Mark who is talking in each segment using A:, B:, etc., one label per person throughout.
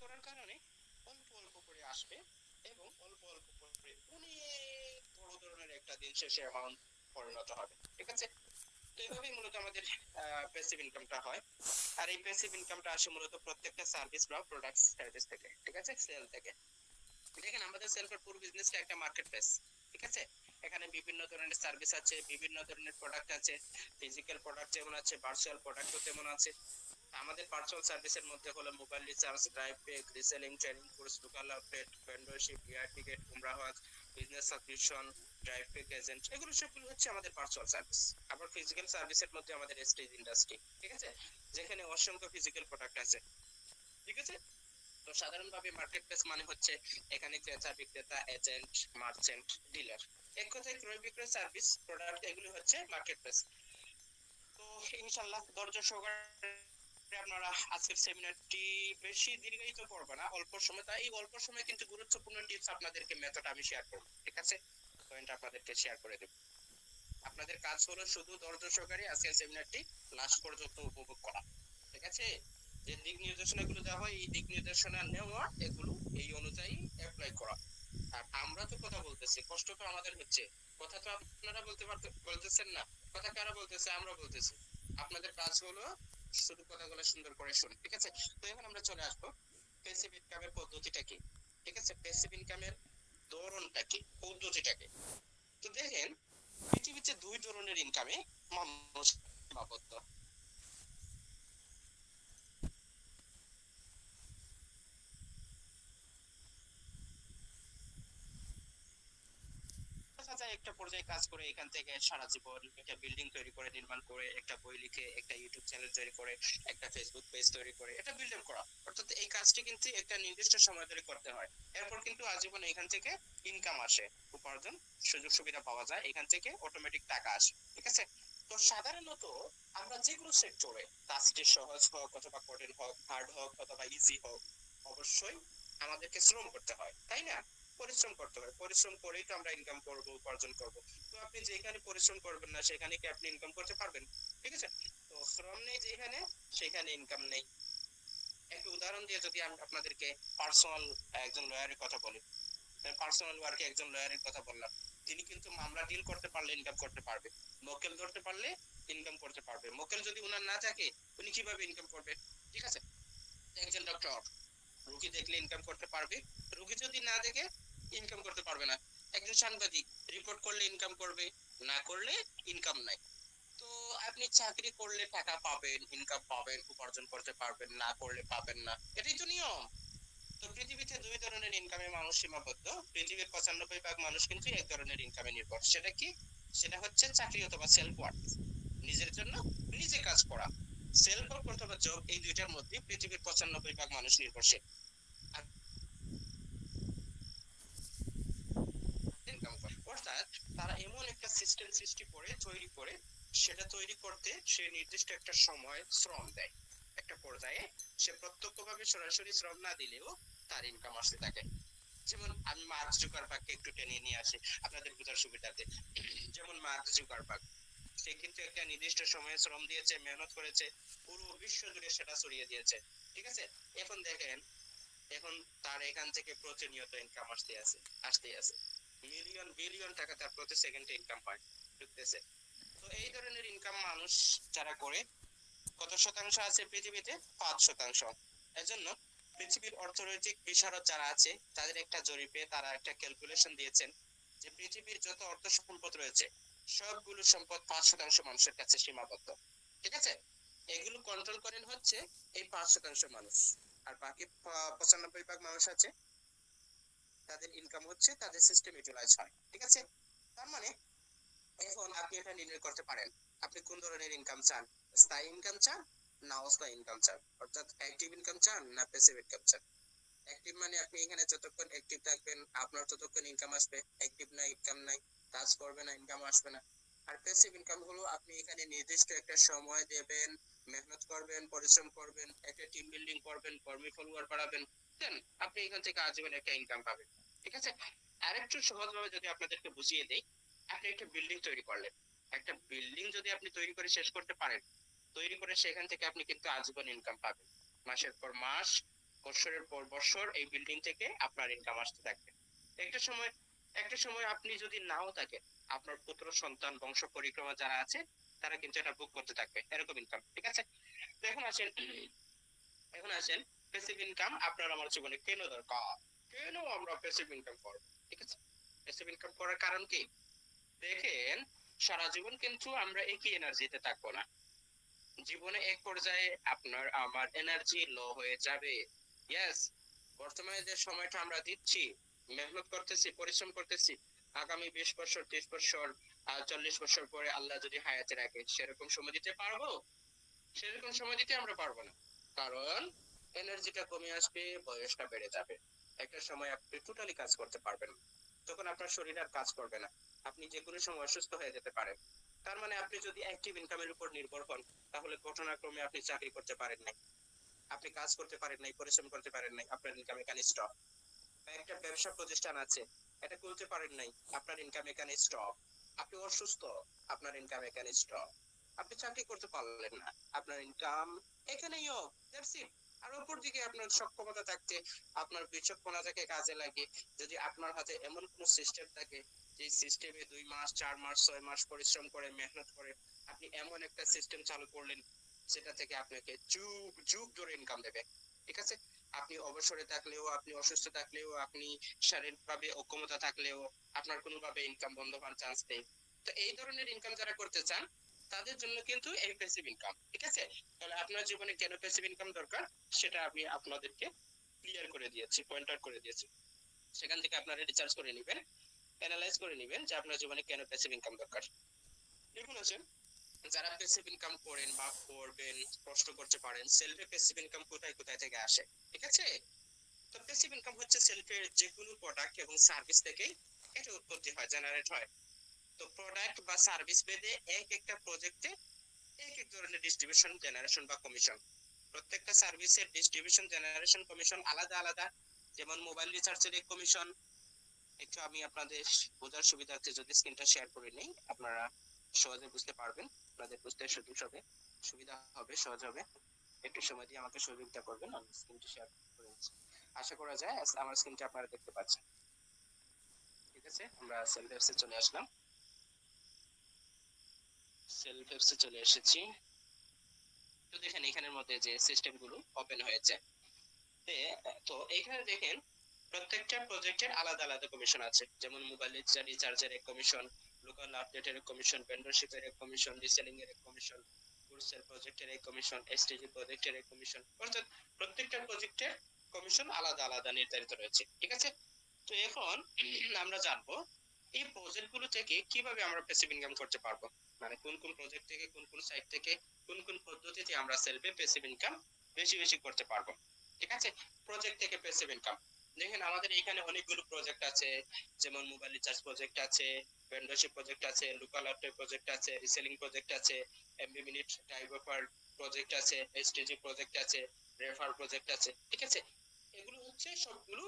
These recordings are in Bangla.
A: করার কারণে অল্প অল্প করে আসবে এবং অল্প অল্প করে অনেক বড় ধরনের একটা দিন শেষে অ্যামাউন্ট পরিণত হবে। ঠিক আছে? তো এইভাবেই মূলত আমাদের প্যাসিভ ইনকামটা হয়। আর এই প্যাসিভ ইনকামটা আসে মূলত প্রত্যেকটা সার্ভিস বা প্রোডাক্ট সার্ভিস থেকে। ঠিক আছে? সেল থেকে। দেখেন আমাদের সেলফের পুরো বিজনেসটা একটা মার্কেট প্লেস। ঠিক আছে? এখানে বিভিন্ন ধরনের সার্ভিস আছে, বিভিন্ন ধরনের প্রোডাক্ট আছে, ফিজিক্যাল প্রোডাক্ট যেমন আছে, ভার্চুয়াল প্রোডাক্টও তেমন আছে। আমাদের ভার্চুয়াল সার্ভিসের মধ্যে হলো মোবাইল রিচার্জ, ড্রাইভ পেক, reselling, training course, local update, mentorship, air ticket, উমরা হজ, বিজনেস সাবস্ক্রিপশন, ড্রাইভ পেক এজেন্ট, এগুলো সবগুলো হচ্ছে আমাদের ভার্চুয়াল সার্ভিস। আবার ফিজিক্যাল সার্ভিসের মধ্যে আমাদের স্টেজ ইন্ডাস্ট্রি। ঠিক আছে? যেখানে অসংখ্য ফিজিক্যাল প্রোডাক্ট আছে। ঠিক আছে? তো সাধারণভাবে মার্কেট প্লেস মানে হচ্ছে এখানে ক্রেতা, বিক্রেতা, এজেন্ট, মার্চেন্ট, ডিলার, এক কথায় ক্রয় বিক্রয় সার্ভিস প্রোডাক্ট এগুলো হচ্ছে মার্কেট প্লেস। তো ইনশাআল্লাহ ধৈর্য সহকারে আপনারা আজকের সেমিনারটি বেশি দীর্ঘায়িত করবে না, অল্প সময়, তাই এই অল্প সময় কিন্তু গুরুত্বপূর্ণ টিপস আপনাদেরকে মেথড আমি শেয়ার করব। ঠিক আছে? পয়েন্ট আপনাদেরকে শেয়ার করে দেব। আপনাদের কাজ হলো শুধু ধৈর্য সহকারে আজকের সেমিনারটি লাস্ট পর্যন্ত উপভোগ করা। ঠিক আছে? যে দিক নির্দেশনা গুলো দেওয়া হয় এই দিক নির্দেশনা নেওয়া, এগুলো এই অনুযায়ী অ্যাপ্লাই করা। আর আমরা তো কথা বলতেছি, কষ্ট তো আমাদের হচ্ছে, কথা তো আপনারা বলতেছেন না, কথা কারা বলতেছে? আমরা বলতেছি। আপনাদের কাজ হলো শুধু কথাগুলো সুন্দর করে শুনে। ঠিক আছে? তো এখন আমরা চলে আসবো প্যাসিভ ইনকামের পদ্ধতিটা কি। ঠিক আছে? প্যাসিভ ইনকামের ধরনটা কি, পদ্ধতিটা কি। তো দেখেন পৃথিবীতে দুই ধরনের ইনকামে মানুষ সীমাবদ্ধ। দেখা যায় একটা পর্যায়ে কাজ করে এখান থেকে সারা জীবন একটা বিল্ডিং তৈরি করে, নির্মাণ করে, একটা বই লিখে, একটা ইউটিউব চ্যানেল তৈরি করে, একটা ফেসবুক পেজ তৈরি করে, এটা বিল্ড আপ করা। অর্থাৎ এই কাজটি কিন্তু একটা নির্দিষ্ট সময় ধরে করতে হয়। এরপর কিন্তু আজীবন এখান থেকে ইনকাম আসে, উপার্জন, সুযোগ সুবিধা পাওয়া যায়, এখান থেকে অটোমেটিক টাকা আসে। ঠিক আছে? তো সাধারণত আমরা যেগুলো সেক্টরে, কাজটি সহজ হোক অথবা কঠিন হোক, হার্ড হোক অথবা ইজি হোক, অবশ্যই আমাদেরকে শ্রম করতে হয়, তাই না? পরিশ্রম করতে হয়, পরিশ্রম করেই তো আমরা ইনকাম করব, উপার্জন করব। তো আপনি যেখানে পরিশ্রম করবেন না সেখানে কি আপনি ইনকাম করতে পারবেন? ঠিক আছে? তো শ্রম নেই যেখানে, সেখানে ইনকাম নেই। একটা উদাহরণ দিয়ে যদি আমি আপনাদেরকে পার্সোনাল একজন লয়ারের কথা বলি, পার্সোনাল ওয়ার্কে একজন লয়ারের কথা বললাম, তিনি কিন্তু মামলা ডিল করতে পারলে ইনকাম করতে পারবে, মক্কেল ধরতে পারলে ইনকাম করতে পারবে। মক্কেল যদি উনার না থাকে উনি কিভাবে ইনকাম করবে? ঠিক আছে? একজন ডক্টর রোগী দেখলে ইনকাম করতে পারবে, রোগী যদি না দেখে ইনকাম করতে পারবে না। একজন সাংবাদিক রিপোর্ট করলে ইনকাম করবে, না করলে ইনকাম নাই। তো আপনি চাকরি করলে টাকা পাবেন, ইনকাম পাবেন, উপার্জন করতে পারবেন, না করলে পাবেন না, এটাই তো নিয়ম। তো পৃথিবীতে দুই ধরনের ইনকামে মানুষ সীমাবদ্ধ। পৃথিবীর 95% মানুষ কিন্তু এক ধরনের ইনকামে নির্ভর। সেটা কি? সেটা হচ্ছে চাকরি অথবা সেলফ ওয়ার্ক, নিজের জন্য নিজে কাজ করা। সেলফ ওয়ার্ক অথবা জব, এই দুইটার মধ্যে পৃথিবীর 95% মানুষ নির্ভরশীল। আর ইনকাম করে, অর্থাৎ তারা এমন একটা সিস্টেম সৃষ্টি করে, তৈরি করে, সেটা তৈরি করতে সে নির্দিষ্ট একটা সময় শ্রম দেয়। একটা পর্যায়ে সে প্রত্যক্ষভাবে সরাসরি শ্রম না দিলেও তার ইনকাম আসতে থাকে। যেমন আমি মার্ক জুকারবার্গকে একটু টেনে নিয়ে আসি আপনাদের বোঝার সুবিধার্থে। যেমন মার্ক জুকারবার্গ, সে কিন্তু একটা নির্দিষ্ট সময়ে শ্রম দিয়েছে, মেহনত করেছে, পুরো বিশ্ব জুড়ে সেটা ছড়িয়ে দিয়েছে। ঠিক আছে? এখন দেখেন, এখন তার এখান থেকে প্রতিনিয়ত ইনকাম আসতে আছে, মিলিয়ন বিলিয়ন টাকা তার প্রতি সেকেন্ডে ইনকাম হয়, ঢুকতেছে। তো এই ধরনের ইনকাম মানুষ যারা করে, কত শতাংশ আছে পৃথিবীতে? 5%। এজন্য পৃথিবীর অর্থনৈতিক বিশারদ যারা আছে তাদের একটা জরিপে তারা একটা ক্যালকুলেশন দিয়েছেন যে পৃথিবীর যত অর্থ সম্পদ রয়েছে সবগুলো সম্পদ 5% মানুষের কাছে সীমাবদ্ধ। ঠিক আছে? এগুলো কন্ট্রোল করেন হচ্ছে এই 5% মানুষ। আর বাকি 95% মানুষ আছে, তাদের ইনকাম হচ্ছে তাদের সিস্টেম ইউটিলাইজ হয়। ঠিক আছে? তার মানে এখন আপনি এটা নির্ণয় করতে পারেন আপনি কোন ধরনের ইনকাম চান। স্থায়ী ইনকাম চান না অস্থায়ী ইনকাম চান, অর্থাৎ অ্যাক্টিভ ইনকাম চান না প্যাসিভ ইনকাম চান। অ্যাক্টিভ মানে আপনি এখানে যতক্ষণ অ্যাক্টিভ থাকবেন আপনার ততক্ষণ ইনকাম আসবে, অ্যাক্টিভ না ইনকাম নাই, কাজ করবে না ইনকাম আসবে না। আর প্যাসিভ ইনকাম হলো আপনি এখানে নির্দিষ্ট একটা সময় দেবেন, মেহনত করবেন, পরিশ্রম করবেন, একটা টিম বিল্ডিং করবেন, কর্মী ফলোয়ার বাড়াবেন, দেন আপনি এখান থেকে আজীবন একটা ইনকাম পাবেন। ঠিক আছে? আরেকটু সহজভাবে যদি আপনাদেরকে বুঝিয়ে দেই, আপনি একটা বিল্ডিং তৈরি করলেন, একটা বিল্ডিং যদি আপনি তৈরি করে শেষ করতে পারেন, তৈরি করে সেখান থেকে আপনি কিন্তু আজীবন ইনকাম পাবেন, মাসের পর মাস, বছরের পর বছর এই বিল্ডিং থেকে আপনার ইনকাম আসতে থাকবে। একটা সময় একটা সময় আপনি যদি নাও থাকেন, আপনার পুত্র সন্তান বংশ পরিক্রমা যারা আছে তারা কিন্তু এটা ভোগ করতে থাকবে, এরকম ইনকাম। ঠিক আছে, তো এখন আসেন প্যাসিভ ইনকাম আপনার আমার জীবনে কেন দরকার, কেন আমরা প্যাসিভ ইনকাম করব? ঠিক আছে, প্যাসিভ ইনকাম করার কারণ কি? দেখেন, সারা জীবন কিন্তু আমরা একই এনার্জিতে থাকবো না। জীবনে এক পর্যায়ে আপনার আমার এনার্জি লো হয়ে যাবে। ইয়েস, বর্তমানে যে সময়টা আমরা দিচ্ছি, মেহনত করতেছি, পরিশ্রম করতেছি, আগামী 20 বছর, 30 বছর, 40 বছর পরে আল্লাহ যদি হায়াতে রাখে, সেরকম সময় দিতে পারবো? সেরকম সময় দিতে আমরা পারবো না। কারণ এনার্জিটা কমে আসবে, বয়সটা বেড়ে যাবে। একটা সময় আপনি টোটালি কাজ করতে পারবেন না, তখন আপনার শরীর আর কাজ করবে না, আপনি যে কোনো সময় অসুস্থ হয়ে যেতে পারেন। তার মানে আপনি যদি অ্যাক্টিভ ইনকামের উপর নির্ভর হন, তাহলে ঘটনাক্রমে আপনি চাকরি করতে পারেন নাই, আপনি কাজ করতে পারেন নাই, পরিশ্রম করতে পারেন নাই, আপনার ইনকাম এখানে স্টপ। একটা ব্যবসা প্রতিষ্ঠান আছে, এটা খুলতে পারেন নাই, আপনার ইনকাম এখানে স্টপ। আপনি অসুস্থ, আপনার ইনকাম এখানে স্টপ। আপনি চাকরি করতে পারলেন না, আপনার ইনকাম এখানেই অফ, দ্যাটস ইট। আর উপর দিকে আপনার সক্ষমতা থাকতে, আপনার বিচক্ষণতাকে কাজে লাগে, যদি আপনার হাতে এমন কোন সিস্টেম থাকে, যে সিস্টেমে 2 মাস, 4 মাস, 6 মাস পরিশ্রম করে, মেহনত করে আপনি এমন একটা সিস্টেম চালু করলেন, যেটা থেকে আপনাকে যুগ যুগ ধরে ইনকাম দেবে। ঠিক আছে, আপনি অবসরে থাকলেও, আপনি অসুস্থ থাকলেও, আপনি শারীরিকভাবে অক্ষমতা থাকলেও আপনার কোনোভাবে ইনকাম বন্ধ হওয়ার চান্স নেই। তো এই ধরনের ইনকাম যারা করতে চান, তাদের জন্য কিন্তু এই প্যাসিভ ইনকাম। ঠিক আছে, তাহলে আপনার জীবনে কেন প্যাসিভ ইনকাম দরকার, সেটা আমি আপনাদেরকে ক্লিয়ার করে দিয়েছি, পয়েন্ট আউট করে দিয়েছি। সেখান থেকে আপনারা রিসার্চ করে নেবেন, অ্যানালাইজ করে নেবেন যে আপনার জীবনে কেন প্যাসিভ ইনকাম দরকার। দেখুন, আছে যারা প্যাসিভ ইনকাম করেন বা করবেন, প্রশ্ন করতে পারেন সেলফে প্যাসিভ ইনকাম কোথায় কোথায় থেকে আসে। ঠিক আছে, তো প্যাসিভ ইনকাম হচ্ছে সেলফের যে কোনো প্রোডাক্ট এবং সার্ভিস থেকে এটা উৎপত্তি হয়, জেনারেট হয়। তো প্রোডাক্ট বা সার্ভিস ভেদে এক একটা প্রজেক্টে এক এক ধরনের ডিস্ট্রিবিউশন, জেনারেশন বা কমিশন। প্রত্যেকটা সার্ভিসের ডিস্ট্রিবিউশন, জেনারেশন, কমিশন আলাদা আলাদা। যেমন মোবাইল রিচার্জের এক কমিশন, একটু আমি আপনাদের বোঝার সুবিধার্থে যদি স্ক্রিনটা শেয়ার করে নেই, আপনারা সহজে বুঝতে পারবেন, আপনাদের বুঝতে সুযোগ হবে, সুবিধা হবে, সহজ হবে। একটু সময় দিয়ে আমাকে সহযোগিতা করবেন, আমি স্ক্রিনটা শেয়ার করে দিচ্ছি। আশা করা যায় আমার স্ক্রিনটা আপনারা দেখতে পাচ্ছেন। ঠিক আছে, আমরা সেলফ অ্যাপসে চলে আসলাম, সেলফ অ্যাপসে চলে এসেছি। তো দেখেন এখানের মধ্যে যে সিস্টেম গুলো ওপেন হয়েছে, তো এখানে দেখেন প্রত্যেকটা প্রজেক্টের আলাদা আলাদা কমিশন আছে। যেমন মোবাইল রিচার্জের এক কমিশন, লোকাল আপডেটের এক কমিশন, ভেন্ডরশিপের এক কমিশন, রিসেলিং এর এক কমিশন, হোলসেল প্রজেক্টের এক কমিশন, এসটিজি প্রজেক্টের এক কমিশন। অর্থাৎ প্রত্যেকটা প্রজেক্টের কমিশন আলাদা আলাদা নির্ধারিত রয়েছে। ঠিক আছে, তো এখন আমরা জানবো এই প্রজেক্ট গুলো থেকে কিভাবে আমরা প্যাসিভ ইনকাম করতে পারবো, মানে কোন কোন প্রজেক্ট থেকে, কোন কোন সাইট থেকে, কোন কোন পদ্ধতিতে আমরা সেলফে প্যাসিভ ইনকাম বেশি বেশি করতে পারবো। ঠিক আছে, প্রজেক্ট থেকে প্যাসিভ ইনকাম। দেখেন আমাদের এখানে অনেকগুলো প্রজেক্ট আছে, যেমন মোবাইল রিচার্জ প্রজেক্ট আছে, ভেন্ডরশিপ প্রজেক্ট আছে, লোকাল আপডেট প্রজেক্ট আছে, রিসেলিং প্রজেক্ট আছে, MB minute type offer project আছে, এসটিজি প্রজেক্ট আছে, রেফার প্রজেক্ট আছে। ঠিক আছে, এগুলো হচ্ছে সবগুলো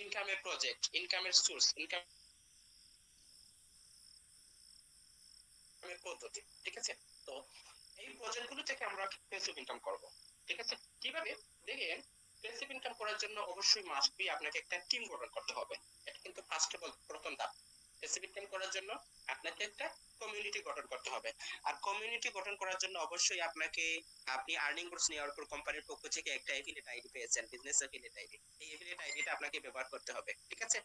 A: ইনকামের প্রজেক্ট, ইনকামের সোর্স, ইনকামের পদ্ধতি। ঠিক আছে, তো এই প্রজেক্ট গুলো থেকে আমরা প্যাসিভ ইনকাম করব। ঠিক আছে, কিভাবে? দেখেন, প্যাসিভ ইনকাম করার জন্য অবশ্যই মাস্ট বি আপনাকে একটা টিম গঠন করতে হবে। এটা কিন্তু ফার্স্ট অফ অল প্রথম ধাপ। প্যাসিভ ইনকাম করার জন্য আপনাকে একটা কমিউনিটি গঠন করতে হবে। আর কমিউনিটি গঠন করার জন্য অবশ্যই আপনাকে, আপনি আর্নিং কোর্স নেওয়ার পর কোম্পানির পক্ষ থেকে একটা এফিলিয়েট আইডি পেয়েছেন, বিজনেস এফিলিয়েট আইডি। এই এফিলিয়েট আইডিটা আপনাকে ব্যবহার করতে হবে। ঠিক আছে,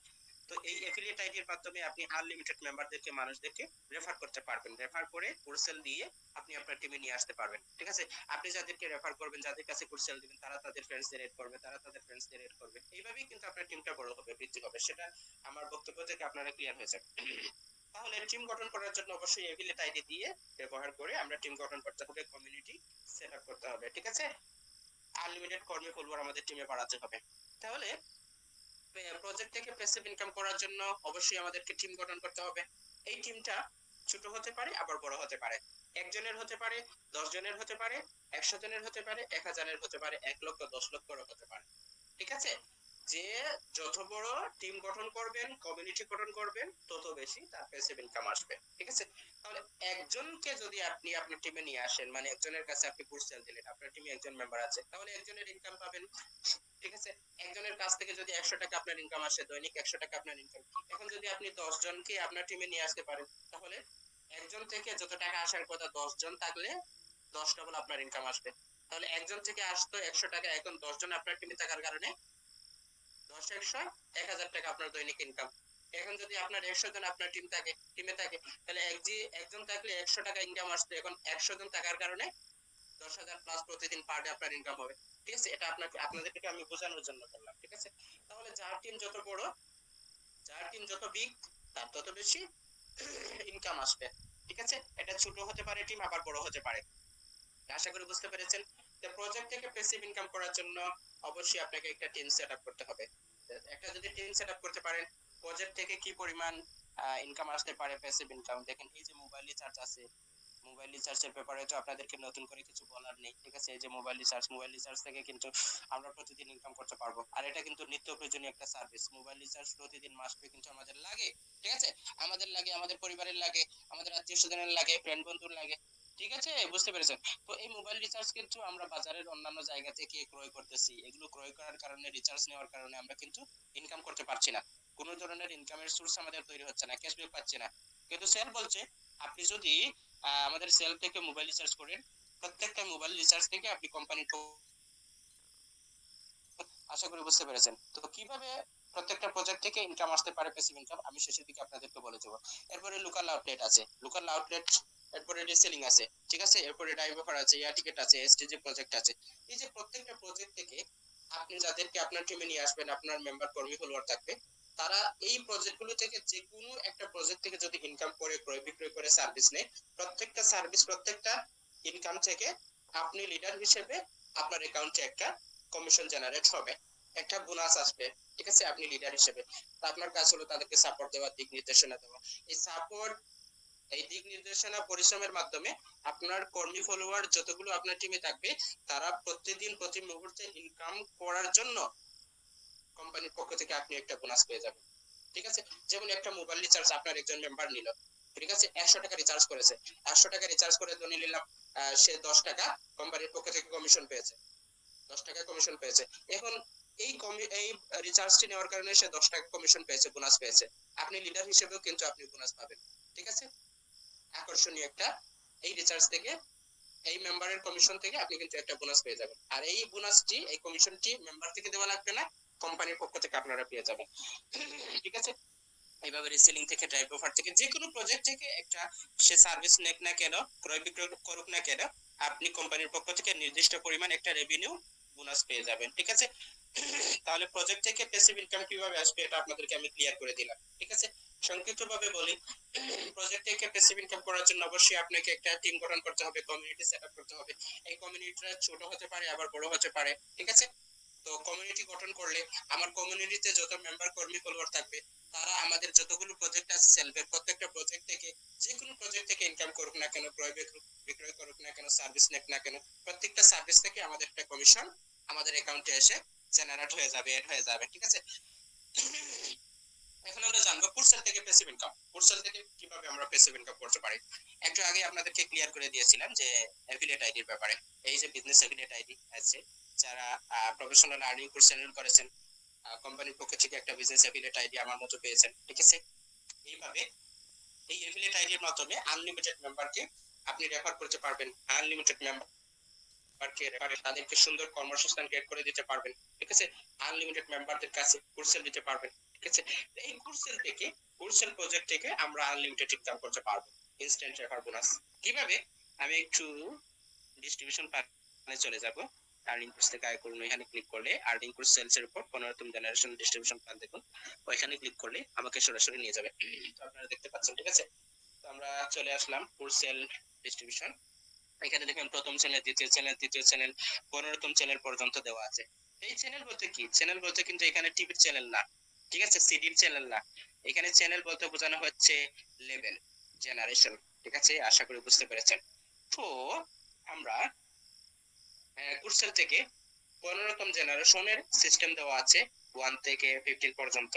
A: তো এই এফিলিয়েট আইডির মাধ্যমে আপনি আনলিমিটেড মেম্বারদেরকে, মানুষদেরকে রেফার করতে পারবেন। রেফার করে কোর্সেল দিয়ে আপনি আপনার টিমে নিয়ে আসতে পারবেন। ঠিক আছে, আপনি যাদেরকে রেফার করবেন, যাদের কাছে কোর্সেল দিবেন, তারা তাদের ফ্রেন্ডসদের এড করবে, তারা তাদের ফ্রেন্ডসদের এড করবে। এইভাবেই কিন্তু আপনার টিমটা বড় হবে, বৃদ্ধি হবে। সেটা আমার বক্তব্য থেকে আপনারা ক্লিয়ার হয়ে যাবে। তাহলে টিম গঠন করার জন্য অবশ্যই এফিলিয়েট আইডি দিয়ে ব্যবহার করে আমরা টিম গঠন করতে হবে, কমিউনিটি সেট আপ করতে হবে। ঠিক আছে, আনলিমিটেড কর্মী ফলোয়ার আমাদের টিমে বাড়াতে হবে। তাহলে প্রজেক্ট থেকে প্যাসিভ ইনকাম করার জন্য অবশ্যই আমাদেরকে টিম গঠন করতে হবে। এই টিমটা ছোট হতে পারে, আবার বড় হতে পারে। একজনের হতে পারে, 10 জনের হতে পারে, 100 জনের হতে পারে, 1000-এর হতে পারে, 1 লক্ষ, 10 লক্ষেরও হতে পারে। ঠিক আছে, যে যত বড় টিম গঠন করবেন, কমিউনিটি গঠন করবেন, তত বেশি তার প্যাসিভ ইনকাম আসবে। ঠিক আছে, তাহলে একজনকে যদি আপনি আপনার টিমে নিয়ে আসেন, মানে একজনের কাছে আপনি কোর্স সেল দিলেন, আপনার টিমে একজন মেম্বার আছে, তাহলে একজনের ইনকাম পাবেন ঠিক আছে, একজনের কাছ থেকে যদি 100 টাকা আপনার ইনকাম আসে, দৈনিক 100 টাকা আপনার ইনকাম, এখন যদি আপনি 10 জনকে আপনার টিমে নিয়ে আসতে পারেন, তাহলে একজন থেকে যত টাকা আসার কথা 10 জন থাকলে 10 ডবল আপনার ইনকাম আসবে। তাহলে একজন থেকে আসতো 100 টাকা, এখন 10 জন আপনার টিমে থাকার কারণে 10 100 1000 টাকা আপনার দৈনিক ইনকাম। এখন যদি আপনার 100 জন আপনার টিমে থাকে, তাহলে একজন থাকলে 100 টাকা ইনকাম আসতো, এখন 100 জন থাকার কারণে 10,000 প্লাস প্রতিদিন পার ডে আপনার ইনকাম হবে। ঠিক আছে, এটা আপনাদেরকে আমি বোঝানোর জন্য করলাম। ঠিক আছে, তাহলে যার টিম যত বিগ, তার তত বেশি ইনকাম আসবে। ঠিক আছে, এটা ছোট হতে পারে টিম, আবার বড় হতে পারে। আশা করি বুঝতে পেরেছেন। তো প্রজেক্ট থেকে প্যাসিভ ইনকাম করার জন্য অবশ্যই আপনাকে একটা টিম সেট আপ করতে হবে। একটা যদি টিম সেট আপ করতে পারেন, প্রজেক্ট থেকে কি পরিমাণ ইনকাম আসতে পারে প্যাসিভ ইনকাম, দেখেন এই যে মোবাইল রিচার্জ আছে, মোবাইল রিচার্জের ব্যাপারে তো আপনাদেরকে নতুন করে কিছু বলার নেই। ঠিক আছে, এই যে মোবাইল রিচার্জ থেকে কিন্তু আমরা প্রতিদিন ইনকাম করতে পারবো, আর এটা কিন্তু নিত্য প্রয়োজনীয় একটা সার্ভিস। মোবাইল রিচার্জ প্রতিদিন মাসে কিন্তু আমাদের লাগে। ঠিক আছে, আমাদের লাগে, আমাদের পরিবারের লাগে, আমাদের আত্মীয় স্বজনের লাগে, ফ্রেন্ড বন্ধুর লাগে। ঠিক আছে, বুঝতে পেরেছেন। তো এই মোবাইল রিচার্জ কিন্তু আমরা বাজারের অন্যান্য জায়গা থেকে ক্রয় করতেছি, এগুলো ক্রয় করার কারণে, রিচার্জ নেওয়ার কারণে আমরা কিন্তু ইনকাম করতে পারছি না, কোনো ধরনের ইনকামের সোর্স আমাদের তৈরি হচ্ছে না, ক্যাশব্যাক পাচ্ছি না। কিন্তু সেল বলছে আপনি যদি আমাদের সেল থেকে মোবাইল রিচার্জ করেন, প্রত্যেকটা মোবাইল রিচার্জ থেকে আপনি কোম্পানি, আশা করি বুঝতে পেরেছেন। তো কিভাবে প্রত্যেকটা প্রজেক্ট থেকে ইনকাম আসতে পারে, প্যাসিভ ইনকাম, আমি শেষের দিকে আপনাদেরকে বলে দেবো। এরপরে লোকাল আউটলেট আছে, লোকাল আউটলেট, এরপরে রিসেলিং আছে। ঠিক আছে, এরপরে ড্রাইভ অফার আছে, এয়ার টিকেট আছে, এসটিজি প্রজেক্ট আছে। এই যে প্রত্যেকটা প্রজেক্ট থেকে আপনি যাদেরকে আপনার টিমে নিয়ে আসবেন, আপনার মেম্বার কর্মী ফলোয়ার থাকবে, তারা এই প্রজেক্টগুলো থেকে যে কোনো একটা প্রজেক্ট থেকে যদি ইনকাম করে, ক্রয় বিক্রয় করে সার্ভিস নেয়, প্রত্যেকটা সার্ভিস, প্রত্যেকটা ইনকাম থেকে আপনি লিডার হিসেবে আপনার অ্যাকাউন্টে একটা কমিশন জেনারেট হবে, একটা বোনাস আসবে। ঠিক আছে, আপনি লিডার হিসেবে, তা আপনার কাজ হলো তাদেরকে সাপোর্ট দেওয়া, দিক নির্দেশনা দেওয়া। এই সাপোর্ট, এই দিক নির্দেশনা, পরিশ্রমের মাধ্যমে আপনার কর্মী ফলোয়ার যতগুলো আপনার টিমে থাকবে, তারা প্রতিদিন প্রতি মুহূর্তে ইনকাম করার জন্য কোম্পানির পক্ষ থেকে আপনি একটা বোনাস পেয়ে যাবেন। ঠিক আছে, যেমন একটা মোবাইল রিচার্জ আপনার একজন মেম্বার নিল, ঠিক আছে, 100 টাকা রিচার্জ করেছে, 100 টাকা রিচার্জ করে ধরে নিলাম সে 10 টাকা কোম্পানির পক্ষ থেকে কমিশন পেয়েছে, 10 টাকা কমিশন পেয়েছে। এখন এই রিচার্জটি নেওয়ার কারণে সে 10 টাকা কমিশন পেয়েছে, বোনাস পেয়েছে। আপনি লিডার হিসেবেও কিন্তু আপনি বোনাস পাবেন। ঠিক আছে, আকর্ষণীয় একটা, এই রিচার্জ থেকে, এই মেম্বারের কমিশন থেকে আপনি কিন্তু একটা বোনাস পেয়ে যাবেন। আর এই বোনাসটি, এই কমিশনটি মেম্বার থেকে দেওয়া লাগবে না, কোম্পানির পক্ষ থেকে আপনারা পেয়ে যাবেন। ঠিক আছে, এইভাবে রিসেলিং থেকে, ড্রাইভ অফার থেকে, যে কোনো প্রজেক্ট থেকে একটা সে সার্ভিস নেক না কেন, ক্রয় বিক্রয় করুক না কেন, আপনি কোম্পানির পক্ষ থেকে নির্দিষ্ট পরিমাণ একটা রেভিনিউ বোনাস পেয়ে যাবেন। ঠিক আছে, তাহলে প্রজেক্ট থেকে প্যাসিভ ইনকাম কিভাবে আসবে এটা আপনাদেরকে আমি ক্লিয়ার করে দিলাম। ঠিক আছে, সংক্ষিপ্ত ভাবে বলি, প্রজেক্ট থেকে প্যাসিভ ইনকাম করার জন্য অবশ্যই আপনাকে একটা টিম গঠন করতে হবে, কমিউনিটি সেট আপ করতে হবে। এই কমিউনিটিটা ছোট হতে পারে, আবার বড় হতে পারে। ঠিক আছে, তো কমিউনিটি গঠন করলে আমার কমিউনিটিতে যত মেম্বার কর্মী ফলোয়ার থাকবে, তারা আমাদের যতগুলো প্রজেক্ট আছে সেলফের, প্রত্যেকটা প্রজেক্ট থেকে, যে কোনো প্রজেক্ট থেকে ইনকাম করুক না কেন, ক্রয় বিক্রয় করুক না কেন, সার্ভিস নেক না কেন, প্রত্যেকটা সার্ভিস থেকে আমাদের একটা কমিশন আমাদের অ্যাকাউন্টে এসে জেনারেট হয়ে যাবে, এড হয়ে যাবে। ঠিক আছে, এখন আমরা জানবো কুরসেল থেকে প্যাসিভ ইনকাম, কুরসেল থেকে কিভাবে আমরা প্যাসিভ ইনকাম করতে পারি। একটু আগে আপনাদেরকে ক্লিয়ার করে দিয়েছিলাম যে অ্যাফিলিয়েট আইডির ব্যাপারে। এই যে বিজনেস অ্যাফিলিয়েট আইডি আছে, যারা প্রফেশনাল আর্নিং কোর্স চ্যানেল করেছেন, কোম্পানির পক্ষ থেকে একটা বিজনেস অ্যাফিলিয়েট আইডি আমার মতো পেয়েছেন। ঠিক আছে, এইভাবে এই অ্যাফিলিয়েট আইডির মাধ্যমে আনলিমিটেড মেম্বারকে আপনি রেফার করতে পারবেন, আনলিমিটেড মেম্বারকে তাদেরকে সুন্দর কর্মসংস্থান ক্রিয়েট করে দিতে পারবেন। ঠিক আছে, আনলিমিটেড মেম্বারদের কাছে কুরসেল দিতে পারবেন। ঠিক আছে, এই কুরসেল থেকে, কুরসেল প্রজেক্ট থেকে আমরা আনলিমিটেড ইনকাম করতে পারবো, ইনস্ট্যান্ট রেফার বোনাস। কিভাবে, আমি একটু ডিস্ট্রিবিউশন প্ল্যানে চলে যাব। আর্নিং কোর্স থেকে আয় করুন, এখানে ক্লিক করলে আর্নিং কোর্স সেলস এর উপর 15তম জেনারেশন ডিস্ট্রিবিউশন প্ল্যান দেখুন, ওইখানে ক্লিক করলে আমাকে সরাসরি নিয়ে যাবে। তো আপনারা দেখতে পাচ্ছেন। ঠিক আছে, তো আমরা চলে আসলাম কোর্স সেল ডিস্ট্রিবিউশন। এখানে দেখেন প্রথম চ্যানেল, দ্বিতীয় চ্যানেল, তৃতীয় চ্যানেল, 15তম চ্যানেল পর্যন্ত দেওয়া আছে। এই চ্যানেল বলতে কি, চ্যানেল বলতে কিন্তু এখানে টিভির চ্যানেল না, ঠিক আছে, সিডির চ্যানেল না, এখানে চ্যানেল বলতে বোঝানো হচ্ছে লেভেল, জেনারেশন। ঠিক আছে, আশা করি বুঝতে পেরেছেন। তো আমরা কুরসেল থেকে 15তম জেনারেশনের সিস্টেম দেওয়া আছে, 1 থেকে 15 পর্যন্ত।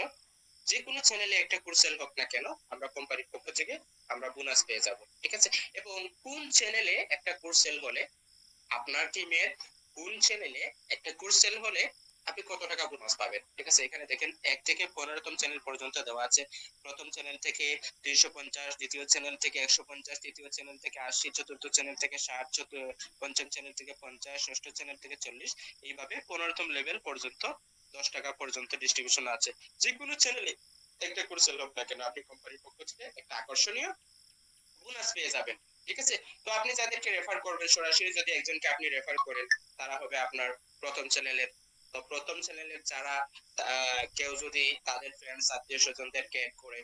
A: যে কোনো চ্যানেলে একটা কুরসেল হোক না কেন, আমরা কোম্পানির পক্ষ থেকে আমরা বোনাস পেয়ে যাব। ঠিক আছে, এবং কোন চ্যানেলে একটা কুরসেল হলে, আপনার টিমের কোন চ্যানেলে একটা কুরসেল হলে আপনি কত টাকা বোনাস পাবেন। ঠিক আছে, এখানে দেখেন ১ থেকে ১৫তম চ্যানেল পর্যন্ত দেওয়া আছে। প্রথম চ্যানেল থেকে ৩৫০, দ্বিতীয় চ্যানেল থেকে ১৫০, তৃতীয় চ্যানেল থেকে ৮০, চতুর্থ চ্যানেল থেকে ৬০, পঞ্চম চ্যানেল থেকে ৫০, ষষ্ঠ চ্যানেল থেকে ৪০, এইভাবে ১৫তম লেভেল পর্যন্ত ১০ টাকা পর্যন্ত ডিস্ট্রিবিউশন আছে। যেকোনো চ্যানেলে একটা করে সেল হোক না কেন, আপনি কোম্পানির পক্ষ থেকে একটা আকর্ষণীয় বোনাস পেয়ে যাবেন। ঠিক আছে, তো আপনি যাদেরকে রেফার করবেন, সরাসরি যদি একজনকে আপনি রেফার করেন, তারা হবে আপনার প্রথম চ্যানেলের। তো প্রথম চ্যানেলের যারা কেউ যদি তাদের ফ্রেন্ডস আত্মীয় স্বজনদেরকে এড করে,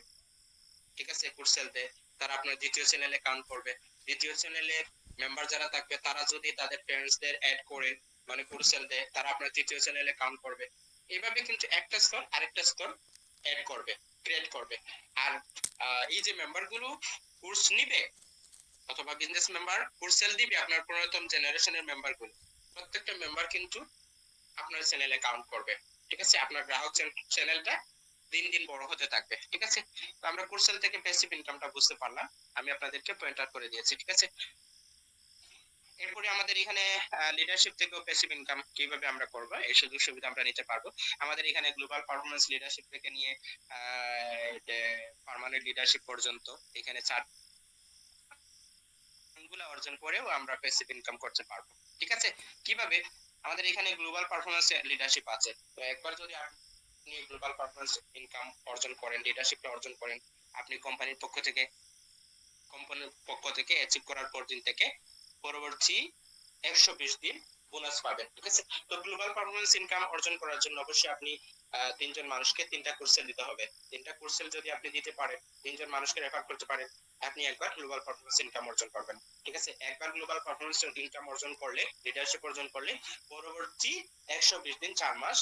A: ঠিক আছে, কুরসেল দেয়, তারা আপনার দ্বিতীয় চ্যানেলে কাউন্ট করবে। দ্বিতীয় চ্যানেলের মেম্বার যারা থাকবে তারা যদি তাদের ফ্রেন্ডসদের এড করে মানে কুরসেল দেয়, তারা আপনার তৃতীয় চ্যানেলে কাউন্ট করবে। এইভাবে কিন্তু একটা স্তর আরেকটা স্তর এড করবে, ক্রিয়েট করবে। আর এই যে মেম্বার গুলো কোর্স নিবে অথবা বিজনেস মেম্বার কোর্স সেল দিবে, আপনার ১৫তম জেনারেশনের মেম্বার গুলো, প্রত্যেকটা মেম্বার কিন্তু আপনার চ্যানেলে কাউন্ট করবে। ঠিক আছে, আপনার গ্রাহক চ্যানেলটা দিন দিন বড় হতে থাকবে। ঠিক আছে, তো আমরা কোর্স সেল থেকে প্যাসিভ ইনকামটা বুঝতে পারলাম, আমি আপনাদেরকে পয়েন্ট আউট করে দিয়েছি। ঠিক আছে, এরপরে আমাদের এখানে লিডারশিপ থেকেও প্যাসিভ ইনকাম কিভাবে আমরা করব, এই সুযোগ সুবিধা আমরা নিতে পারবো। আমাদের এখানে গ্লোবাল পারফরম্যান্স লিডারশিপ থেকে নিয়ে পার্মানেন্ট লিডারশিপ পর্যন্ত এখানে 4 গুলা অর্জন করেও আমরা প্যাসিভ ইনকাম করতে পারবো। ঠিক আছে, কিভাবে? আমাদের এখানে গ্লোবাল পারফরম্যান্স লিডারশিপ আছে। তো একবার যদি আপনি গ্লোবাল পারফরম্যান্স ইনকাম অর্জন করেন, লিডারশিপটা অর্জন করেন, আপনি কোম্পানির পক্ষ থেকে অ্যাচিভ করার পর দিন থেকে পরবর্তী ১২০ দিন বোনাস পাবেন। ঠিক আছে, তো গ্লোবাল পারফরম্যান্স ইনকাম অর্জন করার জন্য অবশ্যই আপনি ৩ জন মানুষকে ৩টা কোর্সেল দিতে হবে। ৩টা কোর্সেল যদি আপনি দিতে পারেন, ৩ জন মানুষকে রেফার করতে পারেন, আপনি একবার গ্লোবাল পারফরম্যান্স ইনকাম অর্জন করবেন। ঠিক আছে, একবার গ্লোবাল পারফরম্যান্স ইনকাম অর্জন করলে, লিডারশিপ অর্জন করলে, পরবর্তী ১২০ দিন ৪ মাস